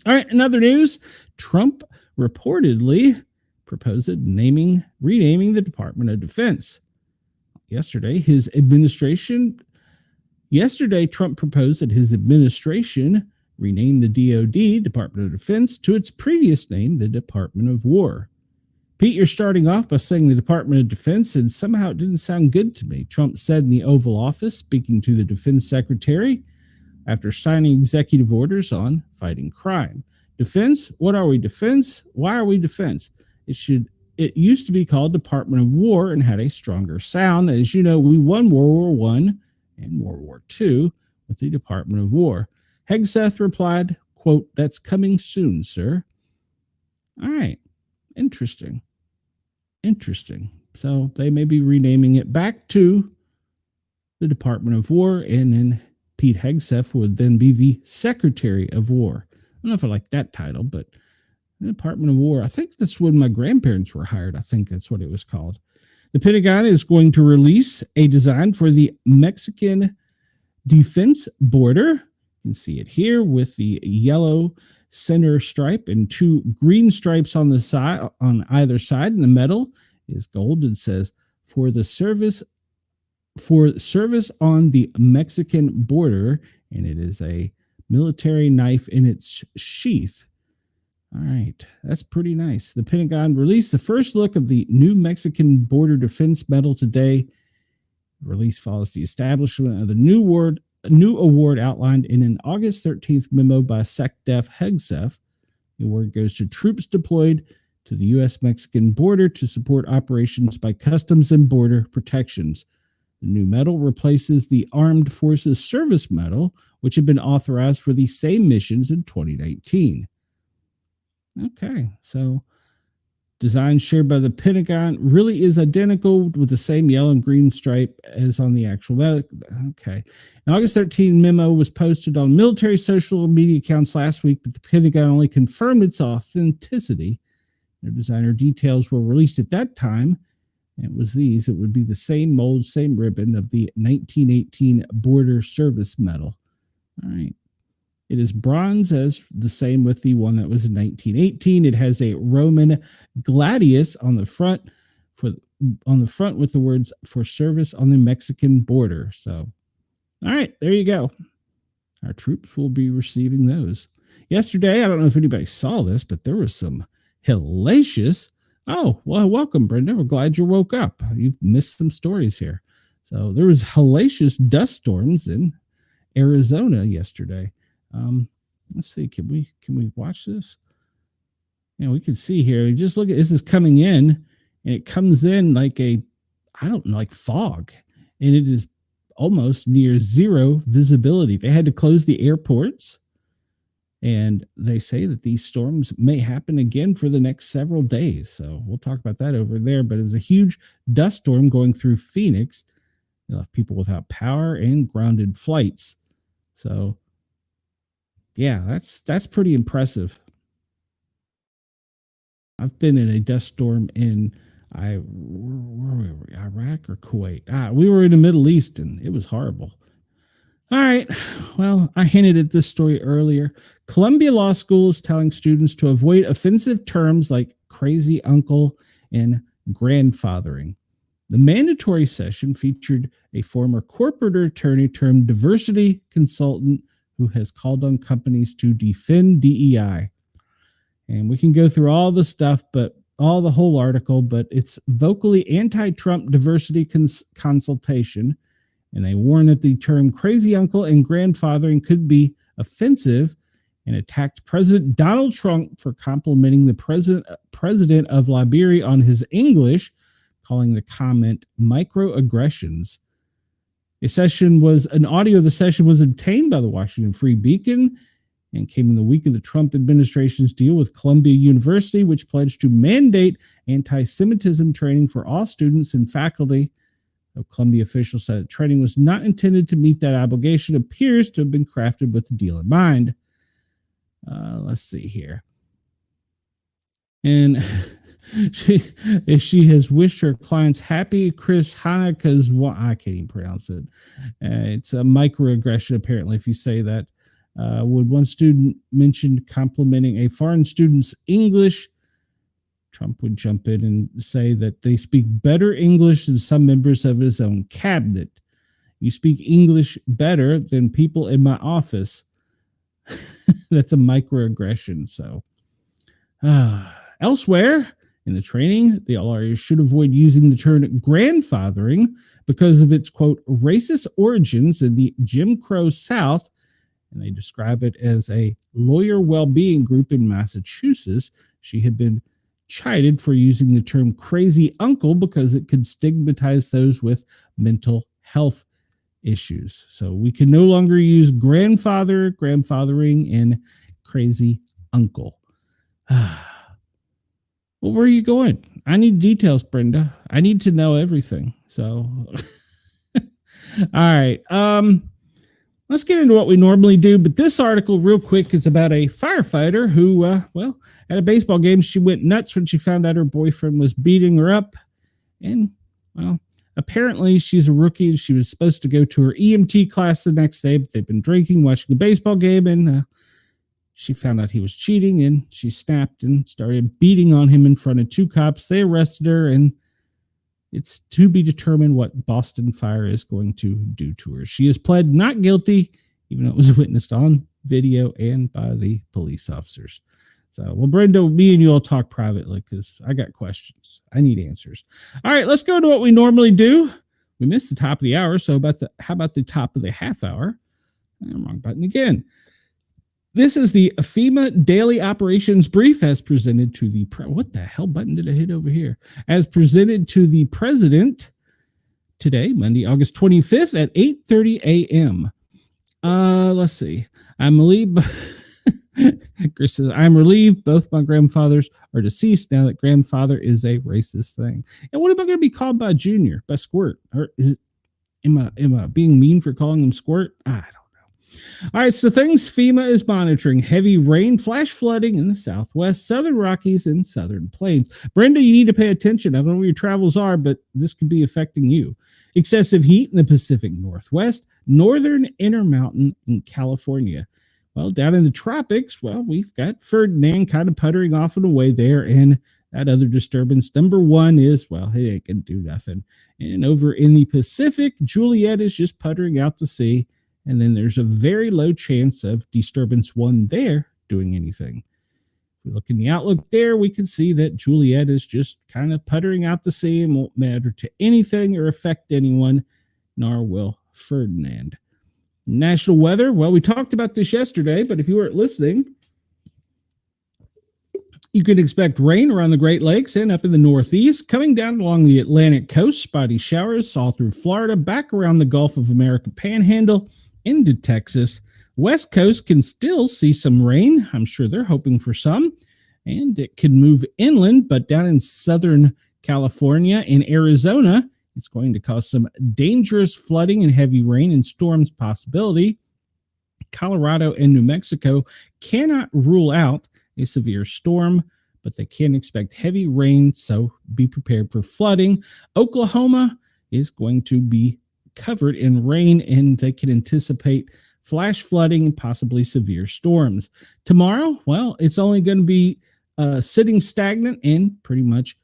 all right. In other news, Trump reportedly proposed renaming the Department of Defense. Yesterday, Trump proposed that his administration rename the DoD, Department of Defense, to its previous name, the Department of War. Pete, you're starting off by saying the Department of Defense, and somehow it didn't sound good to me. Trump said in the Oval Office, speaking to the Defense Secretary, after signing executive orders on fighting crime. Defense? What are we? Defense? Why are we defense? It used to be called Department of War and had a stronger sound. As you know, we won World War I and World War II with the Department of War. Hegseth replied, quote, "That's coming soon, sir." All right. Interesting. So they may be renaming it back to the Department of War, and then Pete Hegseth would then be the Secretary of War. I don't know if I like that title, but the Department of War, I think that's when my grandparents were hired. I think that's what it was called. The Pentagon is going to release a design for the Mexican defense border. You can see it here with the yellow center stripe and two green stripes on the side, on either side. In the middle is gold. It says for service on the Mexican border, and it is a military knife in its sheath. All right, that's pretty nice. The Pentagon released the first look of the new Mexican border defense medal today. The release follows the establishment of the new award outlined in an August 13th memo by SecDef Hegseth. The award goes to troops deployed to the U.S.-Mexican border to support operations by Customs and Border Protections. The new medal replaces the Armed Forces Service Medal, which had been authorized for the same missions in 2019. Okay, so design shared by the Pentagon really is identical with the same yellow and green stripe as on the actual medal. Okay. An August 13 memo was posted on military social media accounts last week, but the Pentagon only confirmed its authenticity. Their designer details were released at that time. It was these. It would be the same mold, same ribbon of the 1918 Border Service Medal. All right. It is bronze, as the same with the one that was in 1918. It has a Roman gladius on the front with the words "for service on the Mexican border." So, all right, there you go. Our troops will be receiving those. Yesterday, I don't know if anybody saw this, but there was some hellacious. Oh, well, welcome, Brenda. We're glad you woke up. You've missed some stories here. So there was hellacious dust storms in Arizona yesterday. Let's see. Can we watch this? Yeah, we can see here. Just look at this is coming in, and it comes in like like fog, and it is almost near zero visibility. They had to close the airports, and they say that these storms may happen again for the next several days. So we'll talk about that over there. But it was a huge dust storm going through Phoenix. It left people without power and grounded flights. So yeah, that's pretty impressive. I've been in a dust storm in where were we? Iraq or Kuwait? We were in the Middle East, and it was horrible. All right. Well, I hinted at this story earlier. Columbia Law School is telling students to avoid offensive terms like crazy uncle and grandfathering. The mandatory session featured a former corporate attorney termed diversity consultant who has called on companies to defend DEI. And we can go through all the stuff, but the whole article, but it's vocally anti-Trump diversity consultation. And they warn that the term crazy uncle and grandfathering could be offensive, and attacked President Donald Trump for complimenting the president of Liberia on his English, calling the comment microaggressions. An audio of the session was obtained by the Washington Free Beacon and came in the week of the Trump administration's deal with Columbia University, which pledged to mandate anti-Semitism training for all students and faculty. Though Columbia officials said that training was not intended to meet that obligation, appears to have been crafted with the deal in mind. Let's see here. And she has wished her clients happy Chris Hanukkah's. I can't even pronounce it. It's a microaggression, apparently, if you say that. Would one student mention complimenting a foreign student's English, Trump would jump in and say that they speak better English than some members of his own cabinet. You speak English better than people in my office. That's a microaggression. So, elsewhere, In the training, the LRA should avoid using the term grandfathering because of its, quote, racist origins in the Jim Crow South, and they describe it as a lawyer well-being group in Massachusetts. She had been chided for using the term crazy uncle because it could stigmatize those with mental health issues. So we can no longer use grandfather, grandfathering, and crazy uncle. Well, where are you going? I need details, Brenda. I need to know everything. So, all right. Let's get into what we normally do. But this article, real quick, is about a firefighter who, at a baseball game, she went nuts when she found out her boyfriend was beating her up. And, well, apparently she's a rookie and she was supposed to go to her EMT class the next day, but they've been drinking, watching a baseball game, and she found out he was cheating, and she snapped and started beating on him in front of two cops. They arrested her, and it's to be determined what Boston Fire is going to do to her. She has pled not guilty, even though it was witnessed on video and by the police officers. So, well, Brenda, me and you will talk privately because I got questions. I need answers. All right, let's go to what we normally do. We missed the top of the hour, so how about the top of the half hour? Wrong button again. This is the FEMA Daily Operations Brief as presented to the what the hell button did I hit over here? As presented to the president today, Monday, August 25th at 8:30 a.m. Let's see. I'm relieved. Chris says, I'm relieved both my grandfathers are deceased now that grandfather is a racist thing. And what am I going to be called by Junior? By Squirt? Or is it, am I being mean for calling him Squirt? I don't know. All right, so things FEMA is monitoring: heavy rain, flash flooding in the Southwest, Southern Rockies, and Southern Plains. Brenda, you need to pay attention. I don't know where your travels are, but this could be affecting you. Excessive heat in the Pacific Northwest, Northern Intermountain, and California. Well, down in the tropics, well, we've got Ferdinand kind of puttering off and away there, and that other disturbance, number one, is, well, it ain't going to do nothing. And over in the Pacific, Juliet is just puttering out to sea. And then there's a very low chance of disturbance one there doing anything. If we look in the outlook there, we can see that Juliet is just kind of puttering out to sea and won't matter to anything or affect anyone, nor will Ferdinand. National weather, well, we talked about this yesterday, but if you weren't listening, you can expect rain around the Great Lakes and up in the Northeast, coming down along the Atlantic coast, spotty showers all through Florida, back around the Gulf of America Panhandle, into Texas. West Coast can still see some rain. I'm sure they're hoping for some. And it can move inland, but down in Southern California and Arizona, it's going to cause some dangerous flooding and heavy rain and storms possibility. Colorado and New Mexico cannot rule out a severe storm, but they can expect heavy rain, so be prepared for flooding. Oklahoma is going to be covered in rain, and they can anticipate flash flooding and possibly severe storms. Tomorrow, well, it's only going to be sitting stagnant and pretty much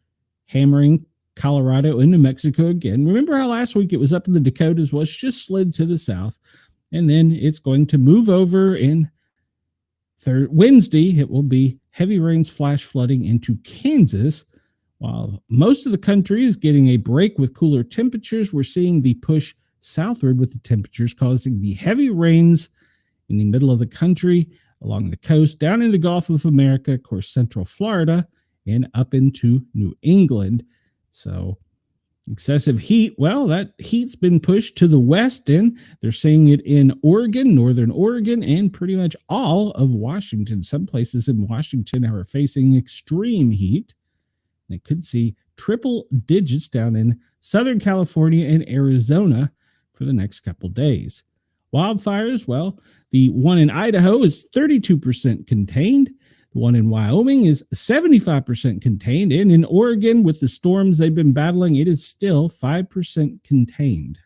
hammering Colorado and New Mexico again. Remember how last week it was up in the Dakotas, was just slid to the south, and then it's going to move over in Wednesday. It will be heavy rains, flash flooding into Kansas. While most of the country is getting a break with cooler temperatures, we're seeing the push southward with the temperatures causing the heavy rains in the middle of the country, along the coast, down in the Gulf of America, of course, central Florida, and up into New England. So excessive heat, well, that heat's been pushed to the west, and they're seeing it in Oregon, northern Oregon, and pretty much all of Washington. Some places in Washington are facing extreme heat. They could see triple digits down in Southern California and Arizona for the next couple days. Wildfires, well, the one in Idaho is 32% contained. The one in Wyoming is 75% contained. And in Oregon, with the storms they've been battling, it is still 5% contained.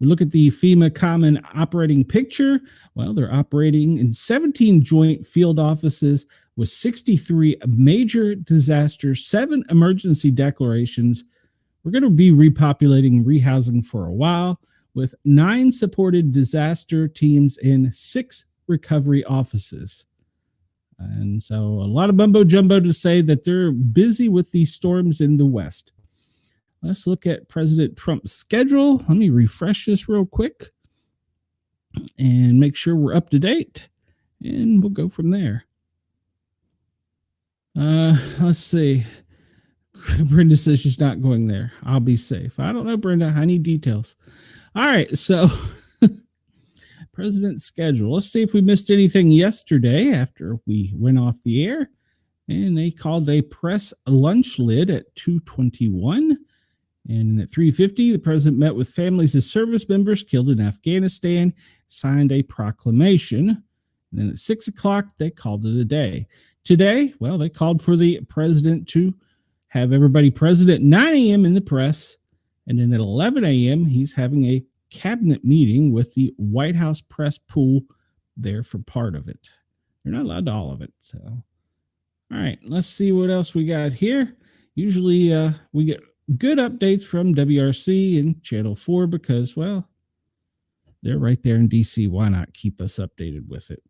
We look at the FEMA Common Operating Picture. Well, they're operating in 17 joint field offices with 63 major disasters, 7 emergency declarations. We're going to be repopulating, rehousing for a while, with 9 supported disaster teams in 6 recovery offices. And so a lot of mumbo jumbo to say that they're busy with these storms in the West. Let's look at President Trump's schedule. Let me refresh this real quick and make sure we're up to date. And we'll go from there. Let's see. Brenda says she's not going there. I'll be safe. I don't know, Brenda. I need details. All right. So President's schedule. Let's see if we missed anything yesterday after we went off the air. And they called a press lunch lid at 2:21. And at 3:50, the president met with families of service members killed in Afghanistan, signed a proclamation. And then at 6 o'clock, they called it a day. Today, well, they called for the president to have everybody present at 9 a.m. in the press. And then at 11 a.m., he's having a cabinet meeting with the White House press pool there for part of it. They're not allowed to all of it. So, all right, let's see what else we got here. Usually we get good updates from WRC and Channel 4 because, well, they're right there in DC. Why not keep us updated with it?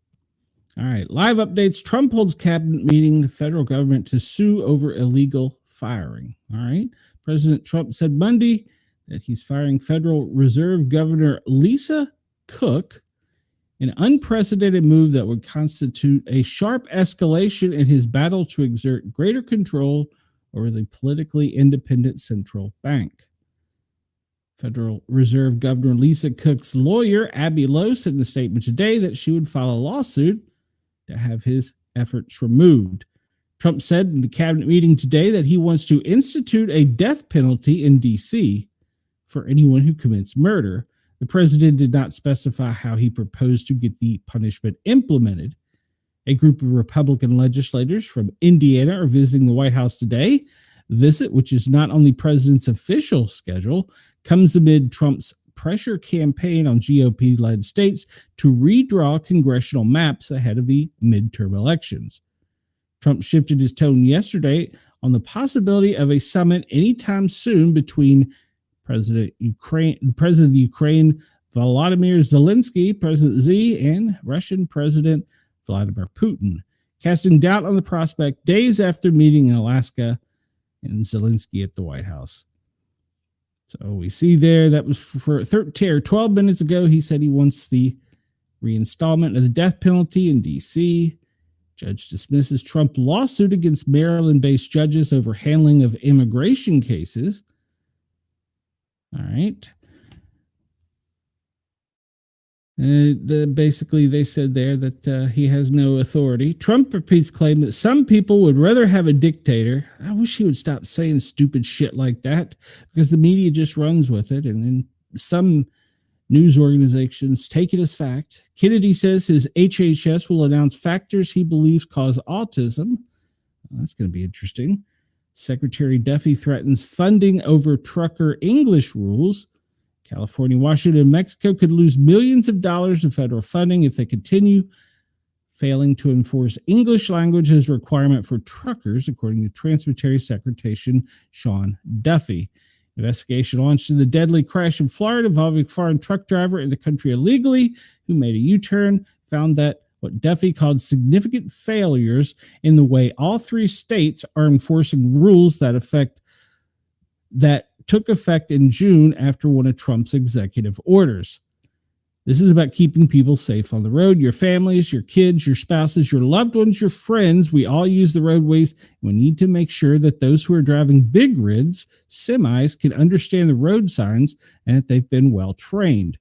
All right, live updates. Trump holds cabinet meeting, the federal government to sue over illegal firing. All right, President Trump said Monday that he's firing Federal Reserve Governor Lisa Cook, an unprecedented move that would constitute a sharp escalation in his battle to exert greater control over the politically independent central bank. Federal Reserve Governor Lisa Cook's lawyer, Abby Lowe, said in a statement today that she would file a lawsuit to have his efforts removed. Trump said in the cabinet meeting today that he wants to institute a death penalty in D.C. for anyone who commits murder. The president did not specify how he proposed to get the punishment implemented. A group of Republican legislators from Indiana are visiting the White House today. The visit, which is not on the president's official schedule, comes amid Trump's pressure campaign on GOP-led states to redraw congressional maps ahead of the midterm elections. Trump shifted his tone yesterday on the possibility of a summit anytime soon between President of Ukraine, Volodymyr Zelensky, President Z, and Russian President Vladimir Putin, casting doubt on the prospect days after meeting in Alaska and Zelensky at the White House. So we see there that was for 12 minutes ago. He said he wants the reinstallment of the death penalty in D.C. Judge dismisses Trump lawsuit against Maryland-based judges over handling of immigration cases. All right. Basically, they said there that he has no authority. Trump repeats claim that some people would rather have a dictator. I wish he would stop saying stupid shit like that because the media just runs with it. And then some news organizations take it as fact. Kennedy says his HHS will announce factors he believes cause autism. Well, that's going to be interesting. Secretary Duffy threatens funding over trucker English rules. California, Washington, and Mexico could lose millions of dollars in federal funding if they continue failing to enforce English language as a requirement for truckers, according to Transportation Secretary Sean Duffy. Investigation launched in the deadly crash in Florida involving a foreign truck driver in the country illegally who made a U-turn, found that what Duffy called significant failures in the way all three states are enforcing rules that took effect in June after one of Trump's executive orders. This is about keeping people safe on the road, your families, your kids, your spouses, your loved ones, your friends. We all use the roadways. We need to make sure that those who are driving big rigs, semis, can understand the road signs and that they've been well trained.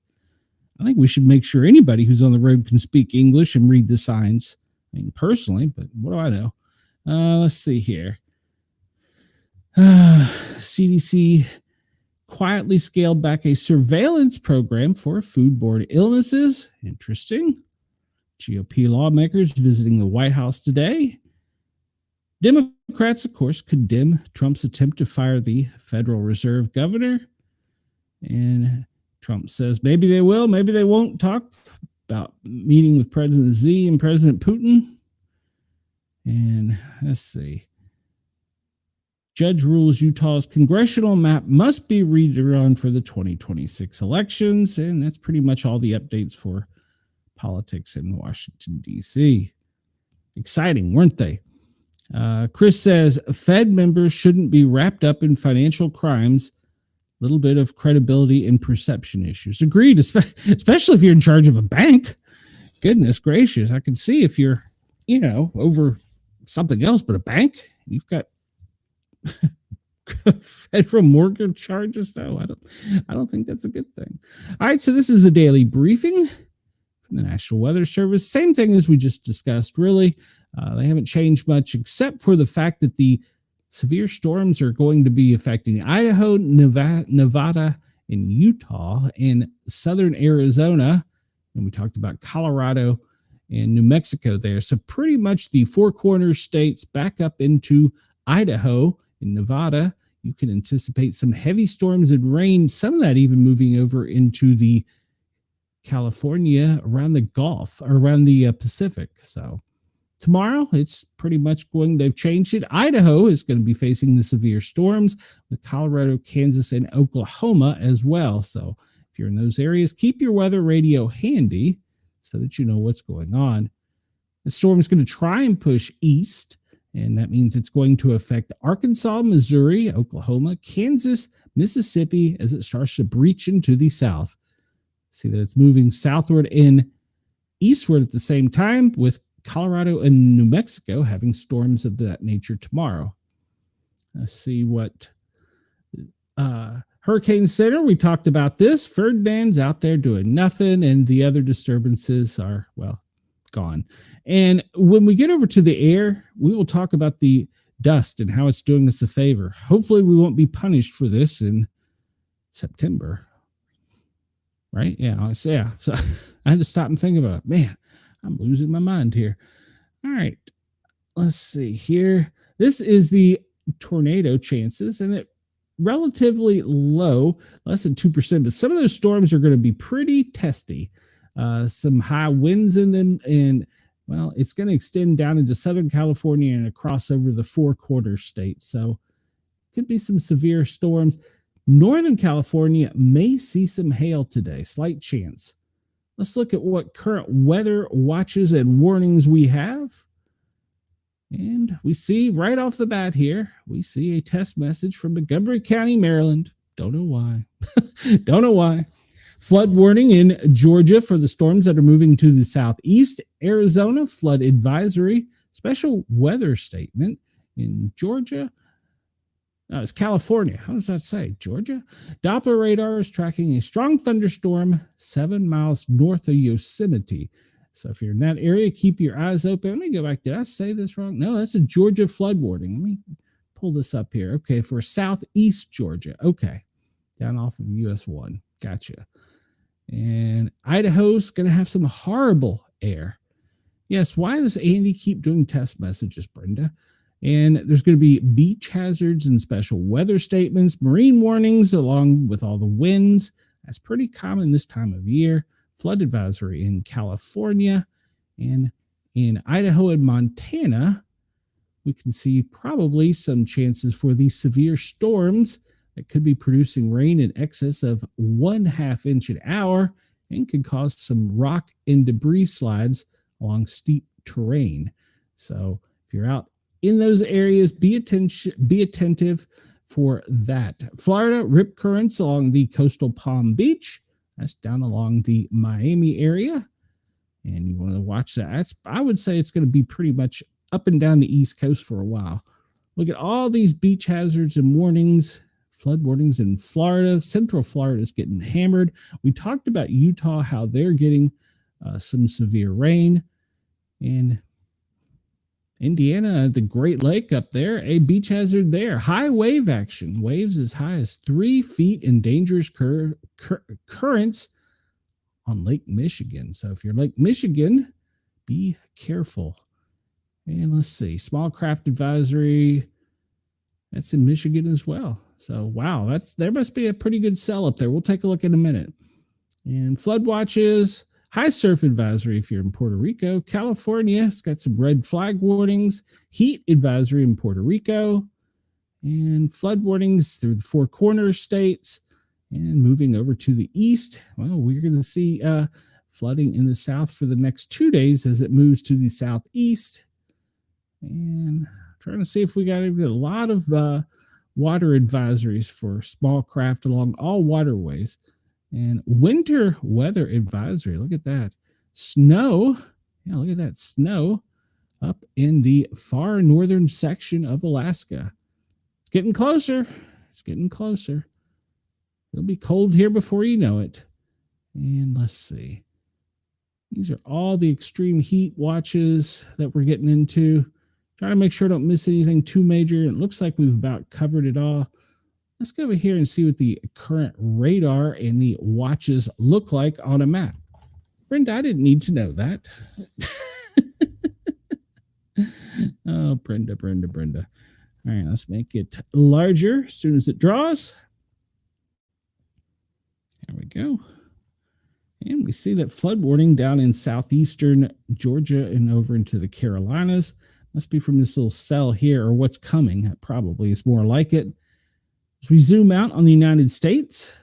I think we should make sure anybody who's on the road can speak English and read the signs. I mean, personally, but what do I know? Let's see here. CDC quietly scaled back a surveillance program for foodborne illnesses. Interesting. GOP lawmakers visiting the White House today. Democrats, of course, condemn Trump's attempt to fire the Federal Reserve governor. And Trump says maybe they will, maybe they won't talk about meeting with President Xi and President Putin. And let's see. Judge rules Utah's congressional map must be redrawn for the 2026 elections. And that's pretty much all the updates for politics in Washington, D.C. Exciting, weren't they? Chris says Fed members shouldn't be wrapped up in financial crimes. Little bit of credibility and perception issues. Agreed, especially if you're in charge of a bank. Goodness gracious, I can see if you're, over something else but a bank, you've got federal mortgage charges. No, I don't think that's a good thing. All right, so this is the daily briefing from the National Weather Service. Same thing as we just discussed, really. They haven't changed much except for the fact that the severe storms are going to be affecting Idaho, Nevada, and Utah, and southern Arizona. And we talked about Colorado and New Mexico there. So pretty much the Four Corners states back up into Idaho and Nevada. You can anticipate some heavy storms and rain, some of that even moving over into the California around the Gulf or around the Pacific. So tomorrow, it's pretty much they've changed it. Idaho is going to be facing the severe storms with Colorado, Kansas, and Oklahoma as well. So if you're in those areas, keep your weather radio handy so that you know what's going on. The storm is going to try and push east, and that means it's going to affect Arkansas, Missouri, Oklahoma, Kansas, Mississippi as it starts to breach into the south. See that it's moving southward and eastward at the same time, with Colorado and New Mexico having storms of that nature tomorrow. Let's see what Hurricane Center, we talked about this. Ferdinand's out there doing nothing, and the other disturbances are, gone. And when we get over to the air, we will talk about the dust and how it's doing us a favor. Hopefully we won't be punished for this in September. Right? Yeah. So I had to stop and think about it. Man, I'm losing my mind here. All right. Let's see here. This is the tornado chances, and it relatively low, less than 2%, but some of those storms are going to be pretty testy. Some high winds in them, and it's going to extend down into Southern California and across over the Four Corners states. So could be some severe storms. Northern California may see some hail today, slight chance. Let's look at what current weather watches and warnings we have. And we see right off the bat here, we see a test message from Montgomery County, Maryland. Don't know why. Don't know why. Flood warning in Georgia for the storms that are moving to the southeast. Arizona, flood advisory. Special weather statement in Georgia. No, it's California. How does that say? Georgia? Doppler radar is tracking a strong thunderstorm 7 miles north of Yosemite. So if you're in that area, keep your eyes open. Let me go back. Did I say this wrong? No, that's a Georgia flood warning. Let me pull this up here. Okay, for southeast Georgia. Okay, down off of US 1. Gotcha. And Idaho's going to have some horrible air. Yes, why does Andy keep doing test messages, Brenda? And there's going to be beach hazards and special weather statements, marine warnings, along with all the winds. That's pretty common this time of year. Flood advisory in California, and in Idaho and Montana, we can see probably some chances for these severe storms that could be producing rain in excess of 1/2 inch an hour and could cause some rock and debris slides along steep terrain. So if you're out in those areas, be attentive for that. Florida, rip currents along the coastal Palm Beach. That's down along the Miami area. And you want to watch that. I would say it's going to be pretty much up and down the East Coast for a while. Look at all these beach hazards and warnings, flood warnings in Florida. Central Florida is getting hammered. We talked about Utah, how they're getting some severe rain. In Indiana, the Great Lake up there, a beach hazard there. High wave action. Waves as high as 3 feet in dangerous currents on Lake Michigan. So if you're Lake Michigan, be careful. And let's see, small craft advisory. That's in Michigan as well. So wow, there must be a pretty good cell up there. We'll take a look in a minute. And flood watches. High surf advisory if you're in Puerto Rico. California has got some red flag warnings. Heat advisory in Puerto Rico. And flood warnings through the Four Corners states. And moving over to the east, well, we're going to see flooding in the south for the next 2 days as it moves to the southeast. And trying to see if we got a lot of water advisories for small craft along all waterways. And winter weather advisory. Look at that. Snow. Yeah, look at that snow up in the far northern section of Alaska. It's getting closer. It's getting closer. It'll be cold here before you know it. And let's see. These are all the extreme heat watches that we're getting into. Trying to make sure I don't miss anything too major. It looks like we've about covered it all. Let's go over here and see what the current radar and the watches look like on a map. Brenda, I didn't need to know that. Oh, Brenda. All right, let's make it larger as soon as it draws. There we go. And we see that flood warning down in southeastern Georgia and over into the Carolinas. Must be from this little cell here, or what's coming. That probably is more like it. As we zoom out on the United States,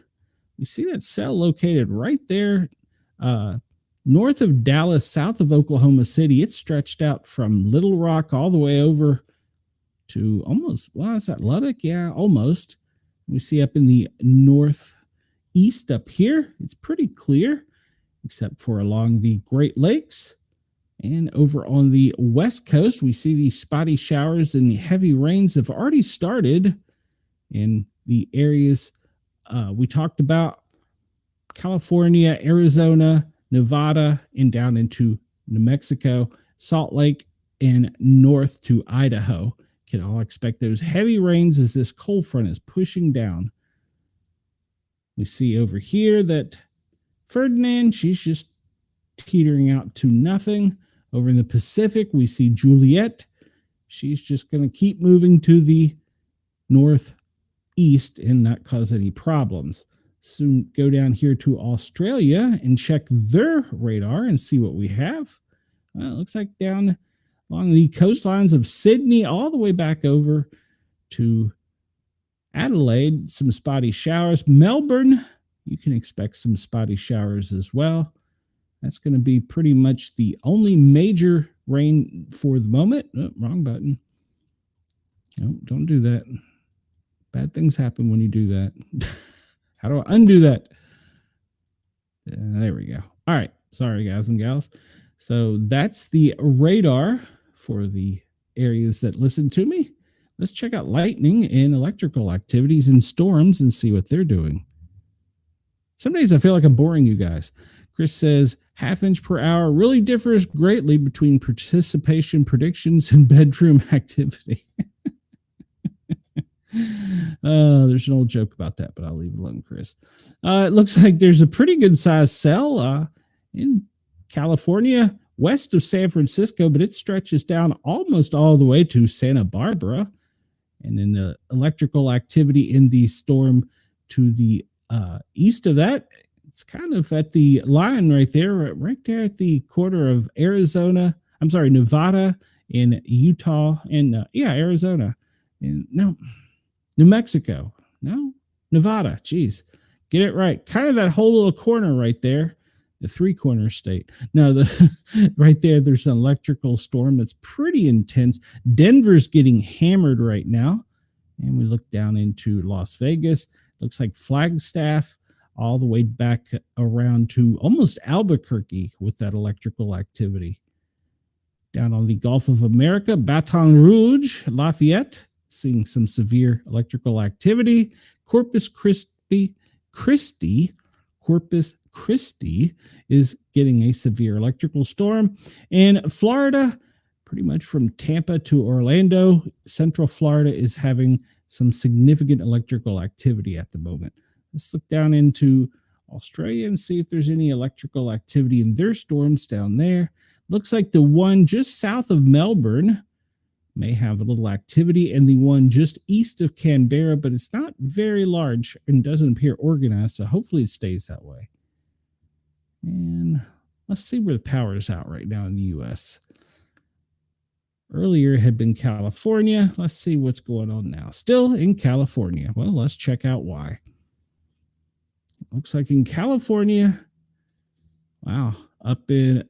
we see that cell located right there north of Dallas, south of Oklahoma City. It's stretched out from Little Rock all the way over to almost, well, is that Lubbock? Yeah, almost. We see up in the northeast up here, it's pretty clear, except for along the Great Lakes. And over on the west coast, we see these spotty showers and the heavy rains have already started in the areas we talked about: California, Arizona, Nevada, and down into New Mexico, Salt Lake, and north to Idaho. Can all expect those heavy rains as this cold front is pushing down. We see over here that Ferdinand, she's just teetering out to nothing. Over in the Pacific, we see Juliet. She's just going to keep moving to the northeast and not cause any problems. Soon go down here to Australia and check their radar and see what we have. Well, it looks like down along the coastlines of Sydney all the way back over to Adelaide, some spotty showers. Melbourne, you can expect some spotty showers as well. That's going to be pretty much the only major rain for the moment. Oh, wrong button. No, don't do that. Bad things happen when you do that. How do I undo that? There we go. All right. Sorry, guys and gals. So that's the radar for the areas that listen to me. Let's check out lightning and electrical activities and storms and see what they're doing. Some days I feel like I'm boring you guys. Chris says, 1/2 inch per hour really differs greatly between participation predictions and bedroom activity. There's an old joke about that, but I'll leave it alone, Chris. It looks like there's a pretty good sized cell in California, west of San Francisco, but it stretches down almost all the way to Santa Barbara. And then the electrical activity in the storm to the east of that, it's kind of at the line right there at the corner of Nevada and Utah and Arizona. And no, New Mexico. No, Nevada. Geez, get it right. Kind of that whole little corner right there, the 3-corner state. No, right there, there's an electrical storm that's pretty intense. Denver's getting hammered right now. And we look down into Las Vegas. Looks like Flagstaff all the way back around to almost Albuquerque with that electrical activity. Down on the Gulf of America, Baton Rouge, Lafayette, seeing some severe electrical activity. Corpus Christi is getting a severe electrical storm. And Florida, pretty much from Tampa to Orlando, Central Florida is having some significant electrical activity at the moment. Let's look down into Australia and see if there's any electrical activity in their storms down there. Looks like the one just south of Melbourne may have a little activity, and the one just east of Canberra, but it's not very large and doesn't appear organized, so hopefully it stays that way. And let's see where the power is out right now in the U.S. Earlier it had been California. Let's see what's going on now. Still in California. Well, let's check out why. Looks like in California, wow, up in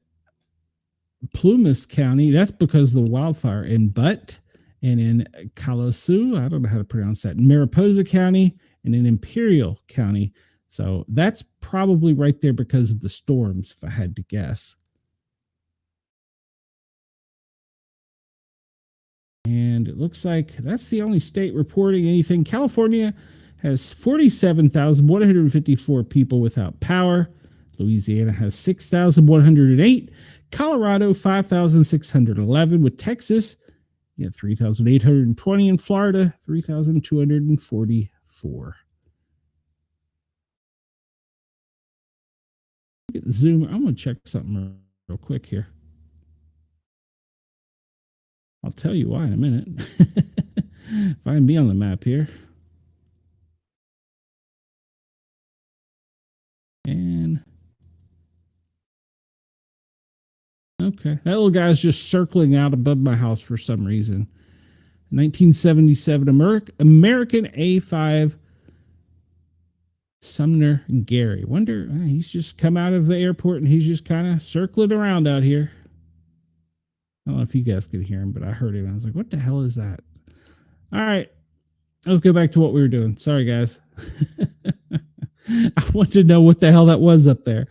Plumas County. That's because of the wildfire in Butte and in Kalamazoo. I don't know how to pronounce that. In Mariposa County and in Imperial County. So that's probably right there because of the storms, if I had to guess. And it looks like that's the only state reporting anything. California has 47,154 people without power. Louisiana has 6,108. Colorado, 5,611. With Texas, you have 3,820. In Florida, 3,244. Zoom. I'm going to check something real quick here. I'll tell you why in a minute. Find me on the map here. And okay, that little guy's just circling out above my house for some reason. 1977 American A5 Sumner Gary. Wonder, he's just come out of the airport and he's just kind of circling around out here. I don't know if you guys could hear him, but I heard him. I was like, what the hell is that? All right. Let's go back to what we were doing. Sorry, guys. I want to know what the hell that was up there.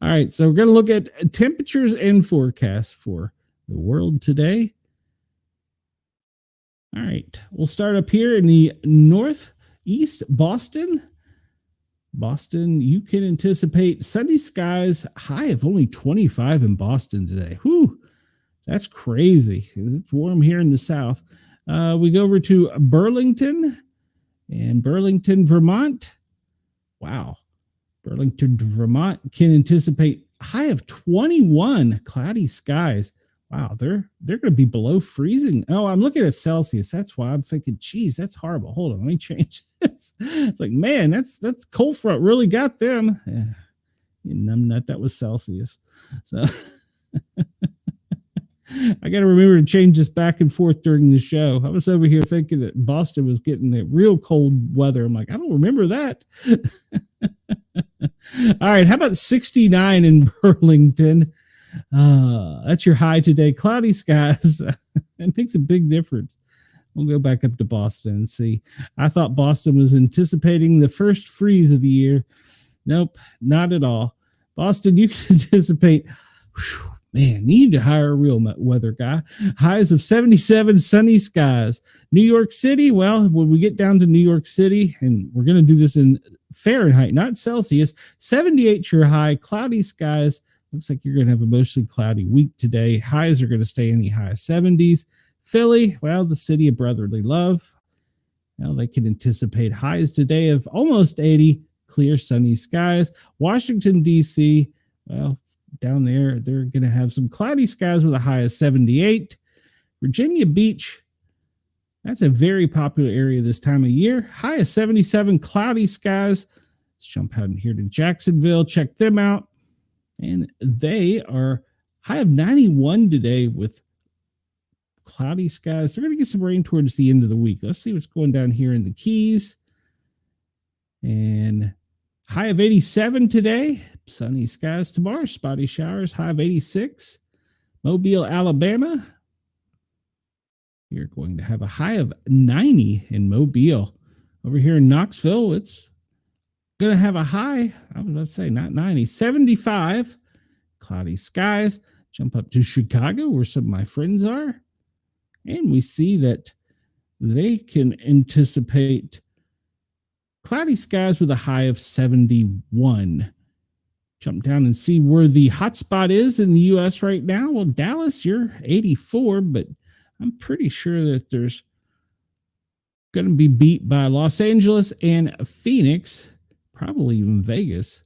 All right. So we're going to look at temperatures and forecasts for the world today. All right. We'll start up here in the northeast, Boston. Boston, you can anticipate sunny skies, high of only 25 in Boston today. Whew. That's crazy. It's warm here in the south. We go over to Burlington and Burlington, Vermont. Wow. Burlington, Vermont can anticipate high of 21, cloudy skies. Wow, they're going to be below freezing. Oh, I'm looking at Celsius. That's why I'm thinking, geez, that's horrible. Hold on, let me change this. It's like, man, that's cold front really got them. Yeah, you numbnut, that was Celsius. So I got to remember to change this back and forth during the show. I was over here thinking that Boston was getting a real cold weather. I'm like, I don't remember that. All right. How about 69 in Burlington? That's your high today. Cloudy skies. It makes a big difference. We'll go back up to Boston and see. I thought Boston was anticipating the first freeze of the year. Nope, not at all. Boston, you can anticipate. Whew, man, you need to hire a real weather guy. Highs of 77, sunny skies. New York City, well, when we get down to New York City, and we're going to do this in Fahrenheit, not Celsius, 78 your high, cloudy skies. Looks like you're going to have a mostly cloudy week today. Highs are going to stay in the high 70s. Philly, well, the city of brotherly love. Now they can anticipate highs today of almost 80, clear sunny skies. Washington, D.C., well, down there, they're going to have some cloudy skies with a high of 78. Virginia Beach, that's a very popular area this time of year. High of 77, cloudy skies. Let's jump out in here to Jacksonville. Check them out. And they are high of 91 today with cloudy skies. They're going to get some rain towards the end of the week. Let's see what's going down here in the Keys. And high of 87 today. Sunny skies tomorrow. Spotty showers. High of 86. Mobile, Alabama. You're going to have a high of 90 in Mobile. Over here in Knoxville, it's going to have a high, I was about to say, not 90, 75. Cloudy skies. Jump up to Chicago, where some of my friends are. And we see that they can anticipate cloudy skies with a high of 71. Jump down and see where the hot spot is in the U.S. right now. Well, Dallas, you're 84, but I'm pretty sure that there's going to be beat by Los Angeles and Phoenix, probably even Vegas.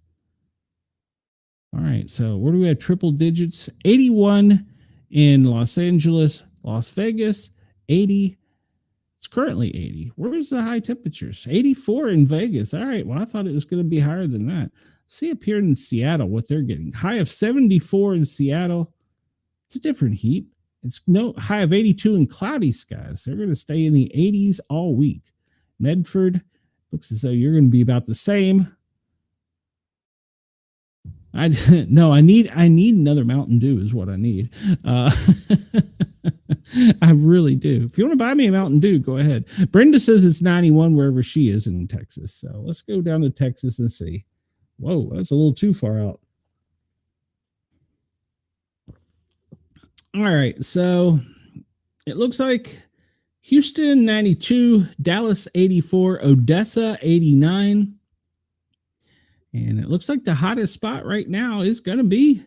All right, so where do we have triple digits? 81 in Los Angeles, Las Vegas, 80. It's currently 80. Where's the high temperatures? 84 in Vegas. All right, well, I thought it was going to be higher than that. See up here in Seattle what they're getting. High of 74 in Seattle. It's a different heat. It's no high of 82 in cloudy skies. They're going to stay in the 80s all week. Medford, looks as though you're going to be about the same. No, I need another Mountain Dew is what I need. I really do. If you want to buy me a Mountain Dew, go ahead. Brenda says it's 91 wherever she is in Texas. So let's go down to Texas and see. Whoa, that's a little too far out. All right, so it looks like Houston 92, Dallas 84, Odessa 89. And it looks like the hottest spot right now is going to be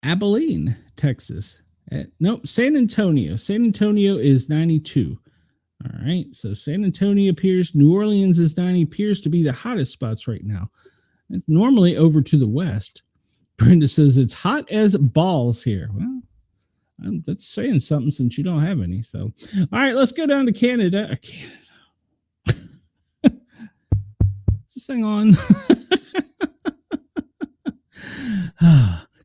Abilene, Texas. San Antonio. San Antonio is 92. All right, so San Antonio appears, New Orleans is 90, appears to be the hottest spots right now. It's normally over to the west. Brenda says it's hot as balls here. Well, that's saying something since you don't have any. So, all right, let's go down to Canada. Is this thing on?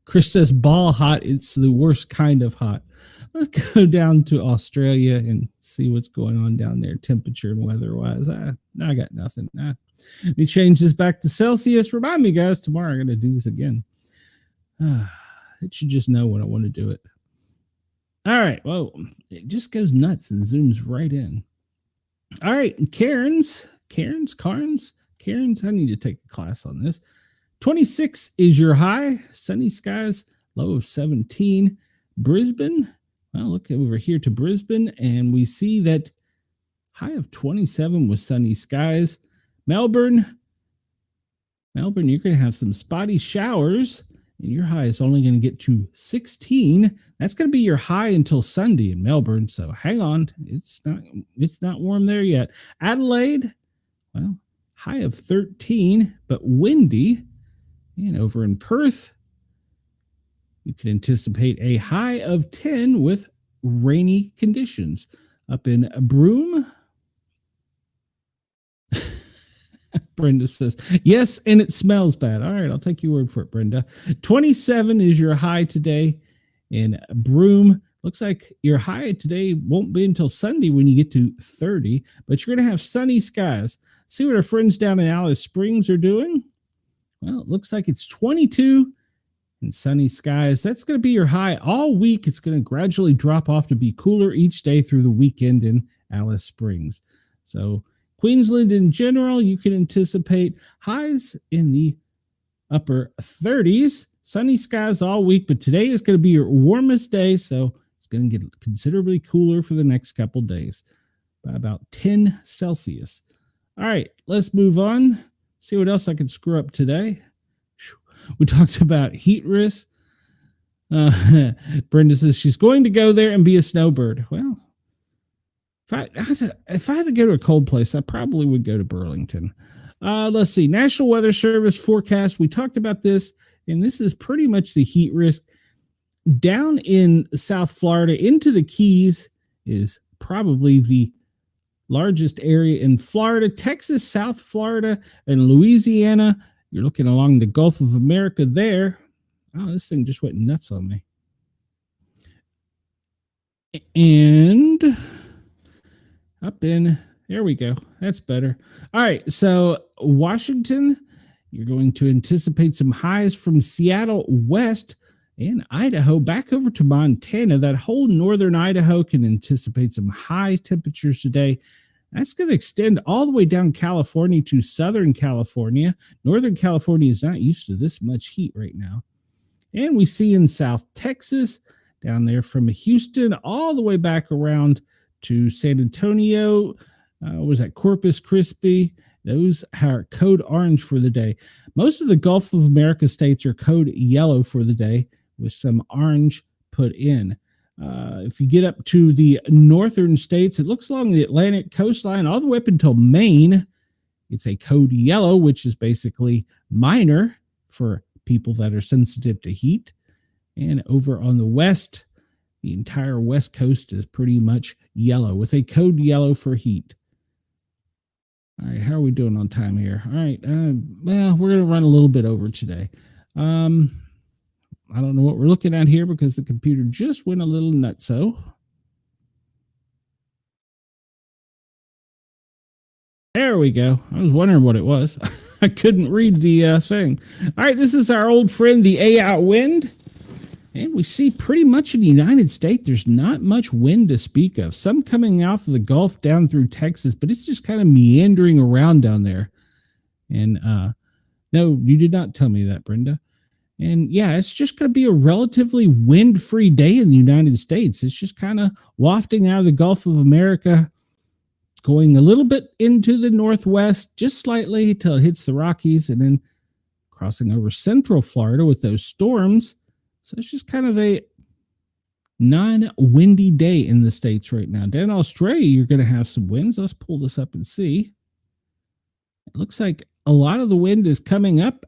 Chris says ball hot. It's the worst kind of hot. Let's go down to Australia and see what's going on down there, temperature and weather-wise. I got nothing. Let me change this back to Celsius. Remind me, guys, tomorrow I'm going to do this again. It should just know when I want to do it. All right. Well, it just goes nuts and zooms right in. All right. Cairns. I need to take a class on this. 26 is your high. Sunny skies. Low of 17. Brisbane. Well, look over here to Brisbane, and we see that high of 27 with sunny skies. Melbourne, you're going to have some spotty showers, and your high is only going to get to 16. That's going to be your high until Sunday in Melbourne, so hang on. It's not warm there yet. Adelaide, well, high of 13, but windy. And over in Perth, you can anticipate a high of 10 with rainy conditions. Up in Broome, Brenda says, yes, and it smells bad. All right, I'll take your word for it, Brenda. 27 is your high today in Broome. Looks like your high today won't be until Sunday when you get to 30, but you're going to have sunny skies. See what our friends down in Alice Springs are doing? Well, it looks like it's 22 and sunny skies. That's going to be your high all week. It's going to gradually drop off to be cooler each day through the weekend in Alice Springs. So Queensland in general, you can anticipate highs in the upper 30s. Sunny skies all week, but today is going to be your warmest day, so it's going to get considerably cooler for the next couple days by about 10 Celsius. All right, let's move on. See what else I can screw up today. We talked about heat risk. Brenda says she's going to go there and be a snowbird. Well, if I had to go to a cold place, I probably would go to Burlington. Let's see. National Weather Service forecast. We talked about this, and this is pretty much the heat risk. Down in South Florida into the Keys is probably the largest area in Florida. Texas, South Florida, and Louisiana. You're looking along the Gulf of America there. Oh, this thing just went nuts on me. And up in, there we go. That's better. All right, so Washington, you're going to anticipate some highs from Seattle west and Idaho back over to Montana. That whole northern Idaho can anticipate some high temperatures today. That's going to extend all the way down California to Southern California. Northern California is not used to this much heat right now. And we see in South Texas, down there from Houston, all the way back around to San Antonio, was that Corpus Christi? Those are code orange for the day. Most of the Gulf of America states are code yellow for the day with some orange put in. If you get up to the northern states, it looks along the Atlantic coastline all the way up until Maine. It's a code yellow, which is basically minor for people that are sensitive to heat. And over on the west, the entire west coast is pretty much yellow with a code yellow for heat. All right, how are we doing on time here? All right, well, we're going to run a little bit over today. I don't know what we're looking at here because the computer just went a little nutso. There we go. I was wondering what it was. I couldn't read the thing. All right, this is our old friend, the A out wind. And we see pretty much in the United States, there's not much wind to speak of. Some coming out of the Gulf down through Texas, but it's just kind of meandering around down there. And no, you did not tell me that, Brenda. And yeah, it's just going to be a relatively wind-free day in the United States. It's just kind of wafting out of the Gulf of America, going a little bit into the northwest, just slightly till it hits the Rockies, and then crossing over central Florida with those storms. So it's just kind of a non-windy day in the States right now. Down in Australia, you're going to have some winds. Let's pull this up and see. It looks like a lot of the wind is coming up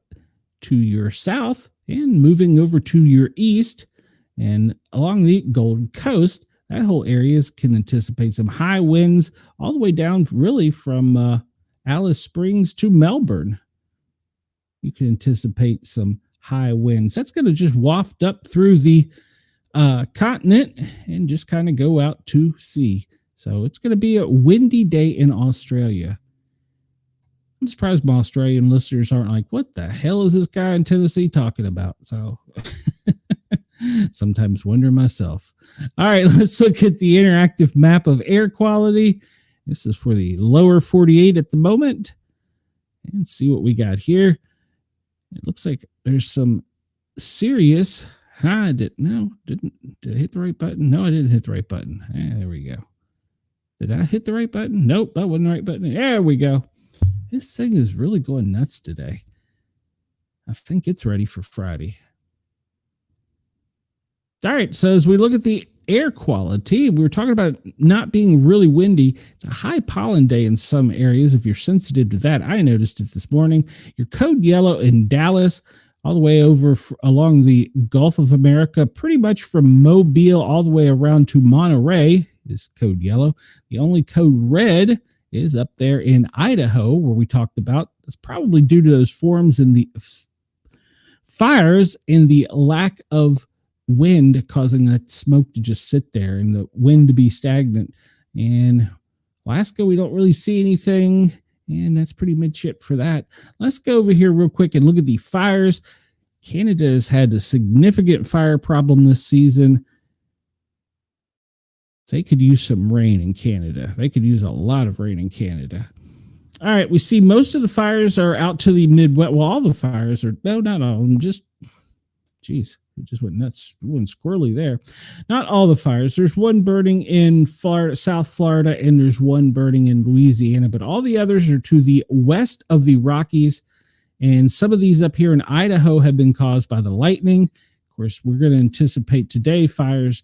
to your south and moving over to your east. And along the Gold Coast, that whole area can anticipate some high winds all the way down really from Alice Springs to Melbourne. You can anticipate some high winds. That's going to just waft up through the continent and just kind of go out to sea. So it's going to be a windy day in Australia. I'm surprised my Australian listeners aren't like, what the hell is this guy in Tennessee talking about? So sometimes wonder myself. All right, let's look at the interactive map of air quality. This is for the lower 48 at the moment. And see what we got here. It looks like there's some serious. Did I hit the right button? No, I didn't hit the right button. There we go. Did I hit the right button? Nope, that wasn't the right button. There we go. This thing is really going nuts today. I think it's ready for Friday. All right, so as we look at the air quality, we were talking about it not being really windy. It's a high pollen day in some areas. If you're sensitive to that, I noticed it this morning. Your code yellow in Dallas, all the way over along the Gulf of America, pretty much from Mobile all the way around to Monterey is code yellow. The only code red is up there in Idaho, where we talked about. It's probably due to those forms in the fires and the lack of wind causing that smoke to just sit there and the wind to be stagnant. And Alaska, we don't really see anything, and that's pretty much it for that. Let's go over here real quick and look at the fires. Canada has had a significant fire problem this season. They could use some rain in Canada. They could use a lot of rain in Canada. All right, we see most of the fires are out to the Midwest. Well, all the fires are, no, not all of them, just, geez. It just went nuts, went squirrely there. Not all the fires. There's one burning in Florida, South Florida, and there's one burning in Louisiana, but all the others are to the west of the Rockies. And some of these up here in Idaho have been caused by the lightning. Of course, we're going to anticipate today fires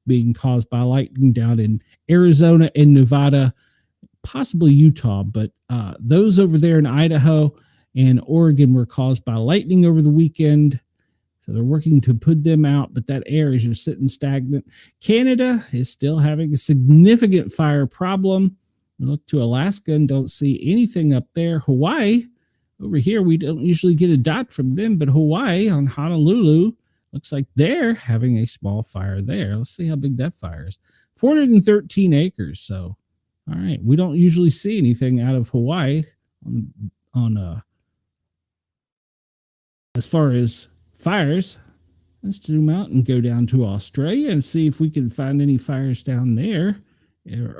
being caused by lightning down in Arizona and Nevada, possibly Utah, but those over there in Idaho and Oregon were caused by lightning over the weekend. So they're working to put them out, but that air is just sitting stagnant. Canada is still having a significant fire problem. We look to Alaska and don't see anything up there. Hawaii, over here, we don't usually get a dot from them, but Hawaii on Honolulu, looks like they're having a small fire there. Let's see how big that fire is. 413 acres. So, all right, we don't usually see anything out of Hawaii on as far as fires. Let's zoom out and go down to Australia and see if we can find any fires down there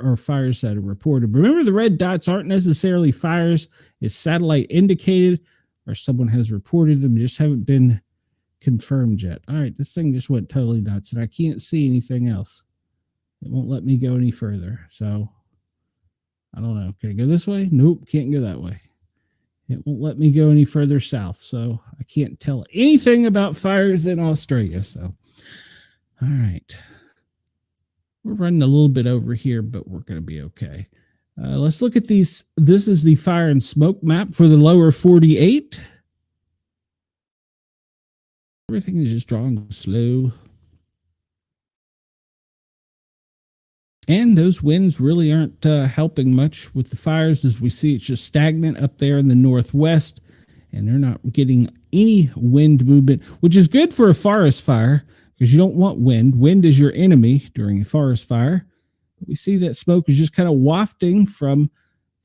or fires that are reported. Remember, the red dots aren't necessarily fires. It's satellite indicated or someone has reported them, just haven't been confirmed yet. All right, this thing just went totally nuts and I can't see anything else. It won't let me go any further. So I don't know. Can I go this way? Nope, can't go that way. It won't let me go any further south, so I can't tell anything about fires in Australia. So, all right. We're running a little bit over here, but we're going to be okay. Let's look at these. This is the fire and smoke map for the lower 48. Everything is just drawing slow. And those winds really aren't helping much with the fires. As we see, it's just stagnant up there in the northwest, and they're not getting any wind movement, which is good for a forest fire because you don't want wind. Wind is your enemy during a forest fire. But we see that smoke is just kind of wafting from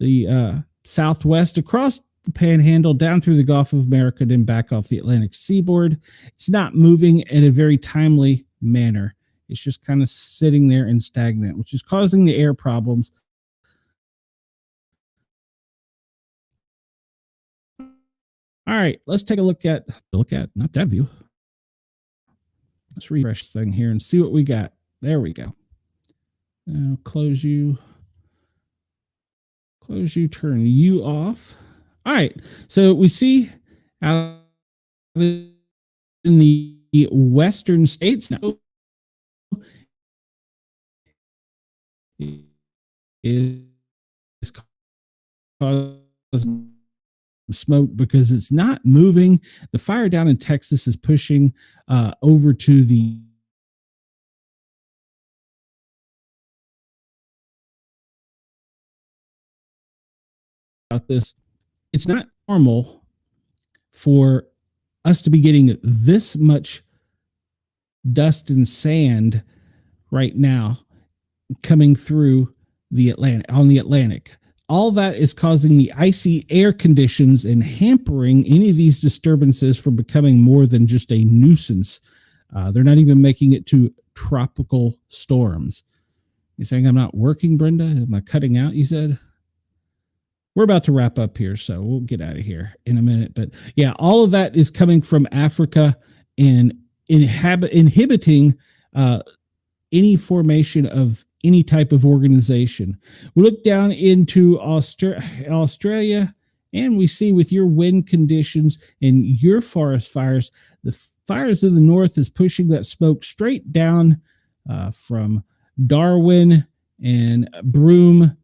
the southwest across the Panhandle, down through the Gulf of America, then back off the Atlantic seaboard. It's not moving in a very timely manner. It's just kind of sitting there and stagnant, which is causing the air problems. All right, let's take a look at not that view. Let's refresh this thing here and see what we got. There we go. Now close you, turn you off. All right, so we see out in the western states now is causing smoke because it's not moving. The fire down in Texas is pushing over to the about this. It's not normal for us to be getting this much dust and sand right now coming through the Atlantic. All that is causing the icy air conditions and hampering any of these disturbances from becoming more than just a nuisance. They're not even making it to tropical storms. You're saying I'm not working, Brenda? Am I cutting out, you said? We're about to wrap up here, so we'll get out of here in a minute. But yeah, all of that is coming from Africa and inhibiting any formation of any type of organization. We look down into Australia, and we see with your wind conditions and your forest fires, the fires in the north is pushing that smoke straight down from Darwin and Broome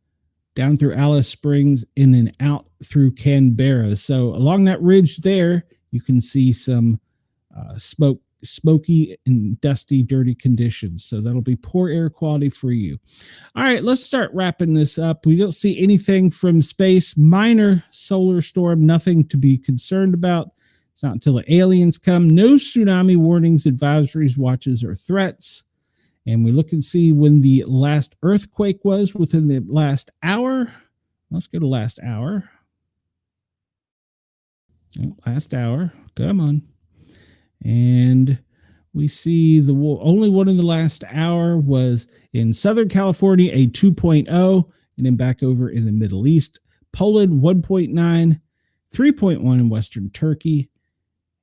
down through Alice Springs and then out through Canberra. So along that ridge there, you can see some smoky and dusty, dirty conditions. So that'll be poor air quality for you. All right, let's start wrapping this up. We don't see anything from space. Minor solar storm, nothing to be concerned about. It's not until the aliens come. No tsunami warnings, advisories, watches, or threats. And we look and see when the last earthquake was within the last hour. Let's go to last hour. Oh, last hour. Come on. And we see the only one in the last hour was in Southern California, a 2.0, and then back over in the Middle East. Poland, 1.9, 3.1 in Western Turkey.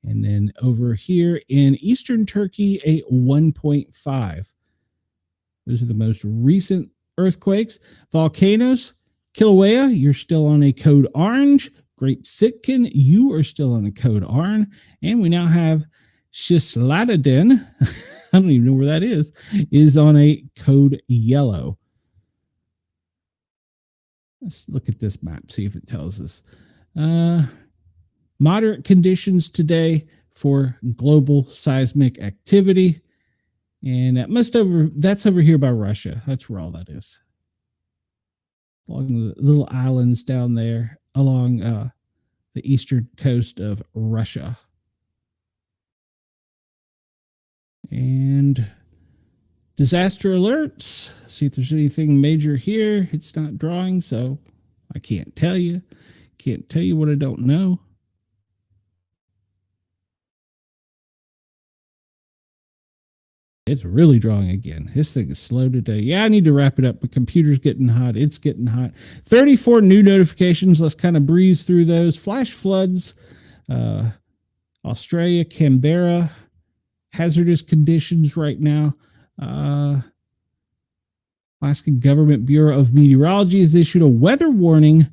And then over here in Eastern Turkey, a 1.5. Those are the most recent earthquakes. Volcanoes, Kilauea, you're still on a code orange. Great Sitkin, you are still on a code orange. And we now have Shisladden, I don't even know where that is on a code yellow. Let's look at this map, see if it tells us. Moderate conditions today for global seismic activity. And that's over here by Russia. That's where all that is. Along the little islands down there along the eastern coast of Russia. And disaster alerts. See if there's anything major here. It's not drawing, so I can't tell you. Can't tell you what I don't know. It's really drawing again. This thing is slow today. Yeah, I need to wrap it up. My computer's getting hot. It's getting hot. 34 new notifications. Let's kind of breeze through those. Flash floods. Australia, Canberra. Hazardous conditions right now. Alaska Government Bureau of Meteorology has issued a weather warning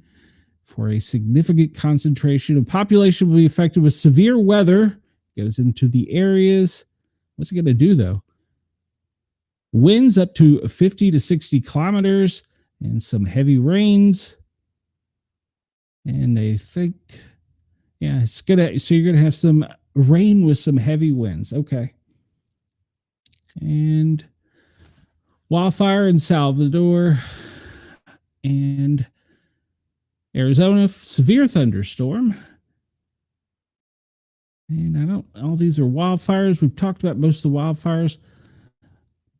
for a significant concentration of population will be affected with severe weather. Goes into the areas. What's it going to do, though? Winds up to 50 to 60 kilometers and some heavy rains. And they think, yeah, it's going so you're going to have some rain with some heavy winds. Okay. And wildfire in Salvador and Arizona, severe thunderstorm. And all these are wildfires. We've talked about most of the wildfires.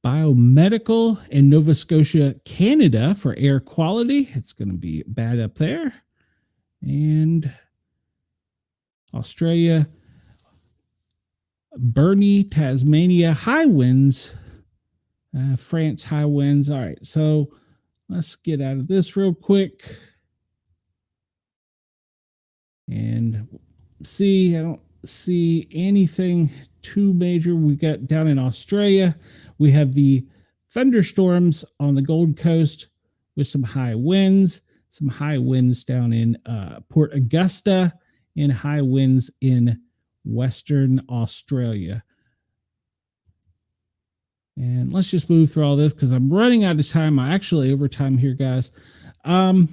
Biomedical in Nova Scotia, Canada for air quality. It's going to be bad up there. And Australia. Burnie, Tasmania, high winds. France, high winds. All right, so let's get out of this real quick. And see, I don't see anything too major. We got down in Australia, we have the thunderstorms on the Gold Coast with some high winds down in Port Augusta, and high winds in Western Australia. And let's just move through all this because I'm running out of time. I'm actually over time here, guys. We'll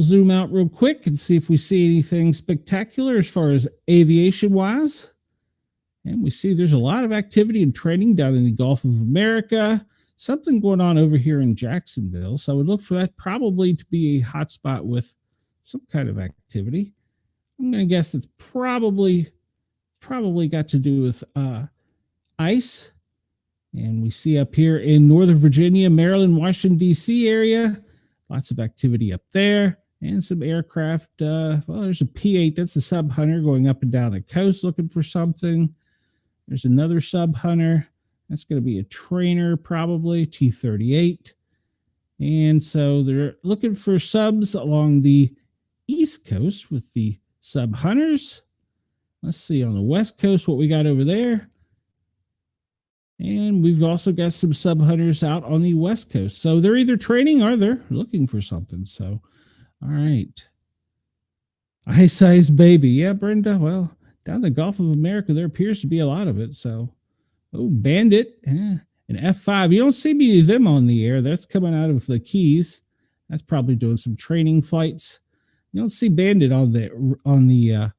zoom out real quick and see if we see anything spectacular as far as aviation wise. And we see there's a lot of activity and training down in the Gulf of America. Something going on over here in Jacksonville. So I would look for that probably to be a hotspot with some kind of activity. I'm going to guess it's probably got to do with ice. And we see up here in Northern Virginia, Maryland, Washington, D.C. area, lots of activity up there, and some aircraft. Well, there's a P-8. That's a sub hunter going up and down the coast looking for something. There's another sub hunter. That's going to be a trainer, probably T-38. And so they're looking for subs along the East Coast with the sub hunters. Let's see on the West Coast what we got over there. And we've also got some sub hunters out on the West Coast. So they're either training or they're looking for something. So, all right. Ice baby. Yeah, Brenda. Well, down the Gulf of America, there appears to be a lot of it. So, oh, Bandit and F5. You don't see many of them on the air. That's coming out of the Keys. That's probably doing some training flights. You don't see Bandit on the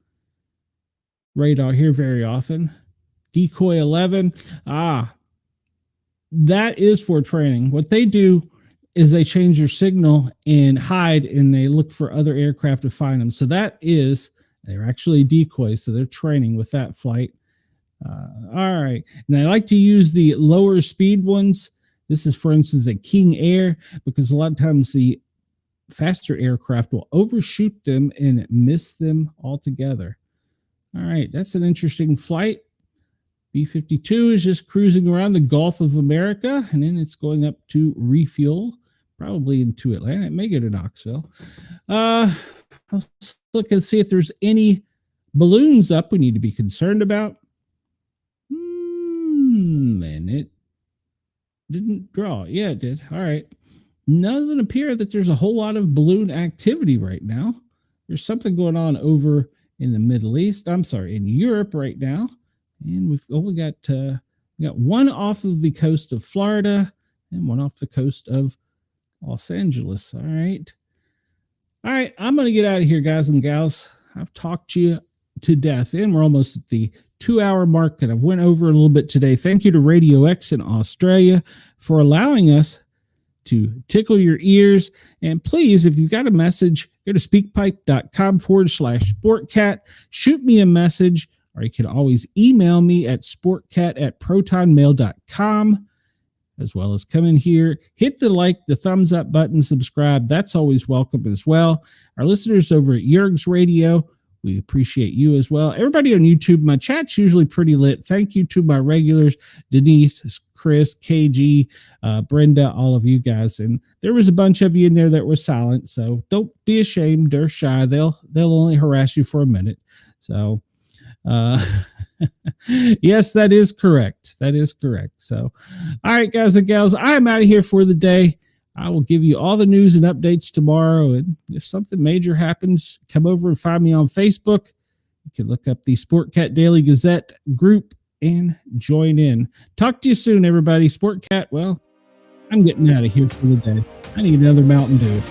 radar here very often. Decoy 11. That is for training. What they do is they change their signal and hide, and they look for other aircraft to find them. So they're actually decoys. So they're training with that flight. All right. And I like to use the lower speed ones. This is, for instance, a King Air, because a lot of times the faster aircraft will overshoot them and miss them altogether. All right. That's an interesting flight. B-52 is just cruising around the Gulf of America, and then it's going up to refuel, probably into Atlanta. It may go to Knoxville. Let's look and see if there's any balloons up we need to be concerned about. And it didn't draw. Yeah, it did. All right. Doesn't appear that there's a whole lot of balloon activity right now. There's something going on over in the Middle East. I'm sorry, in Europe right now. And we've only got one off of the coast of Florida and one off the coast of Los Angeles. All right. All right. I'm going to get out of here, guys and gals. I've talked you to death, and we're almost at the 2-hour mark, and I've went over a little bit today. Thank you to Radio X in Australia for allowing us to tickle your ears. And please, if you've got a message, go to speakpipe.com/sportcat. Shoot me a message. Or you can always email me at sportcat@protonmail.com, as well as come in here, hit the thumbs up button, subscribe. That's always welcome as well. Our listeners over at Yerg's Radio, we appreciate you as well. Everybody on YouTube, my chat's usually pretty lit. Thank you to my regulars, Denise, Chris, KG, Brenda, all of you guys. And there was a bunch of you in there that were silent, so don't be ashamed or shy. They'll only harass you for a minute. So yes, that is correct. So, all right, guys and gals, I'm out of here for the day. I will give you all the news and updates tomorrow. And if something major happens, come over and find me on Facebook. You can look up the Sportcat Daily Gazette group and join in. Talk to you soon, everybody. Sportcat, well, I'm getting out of here for the day. I need another Mountain Dew.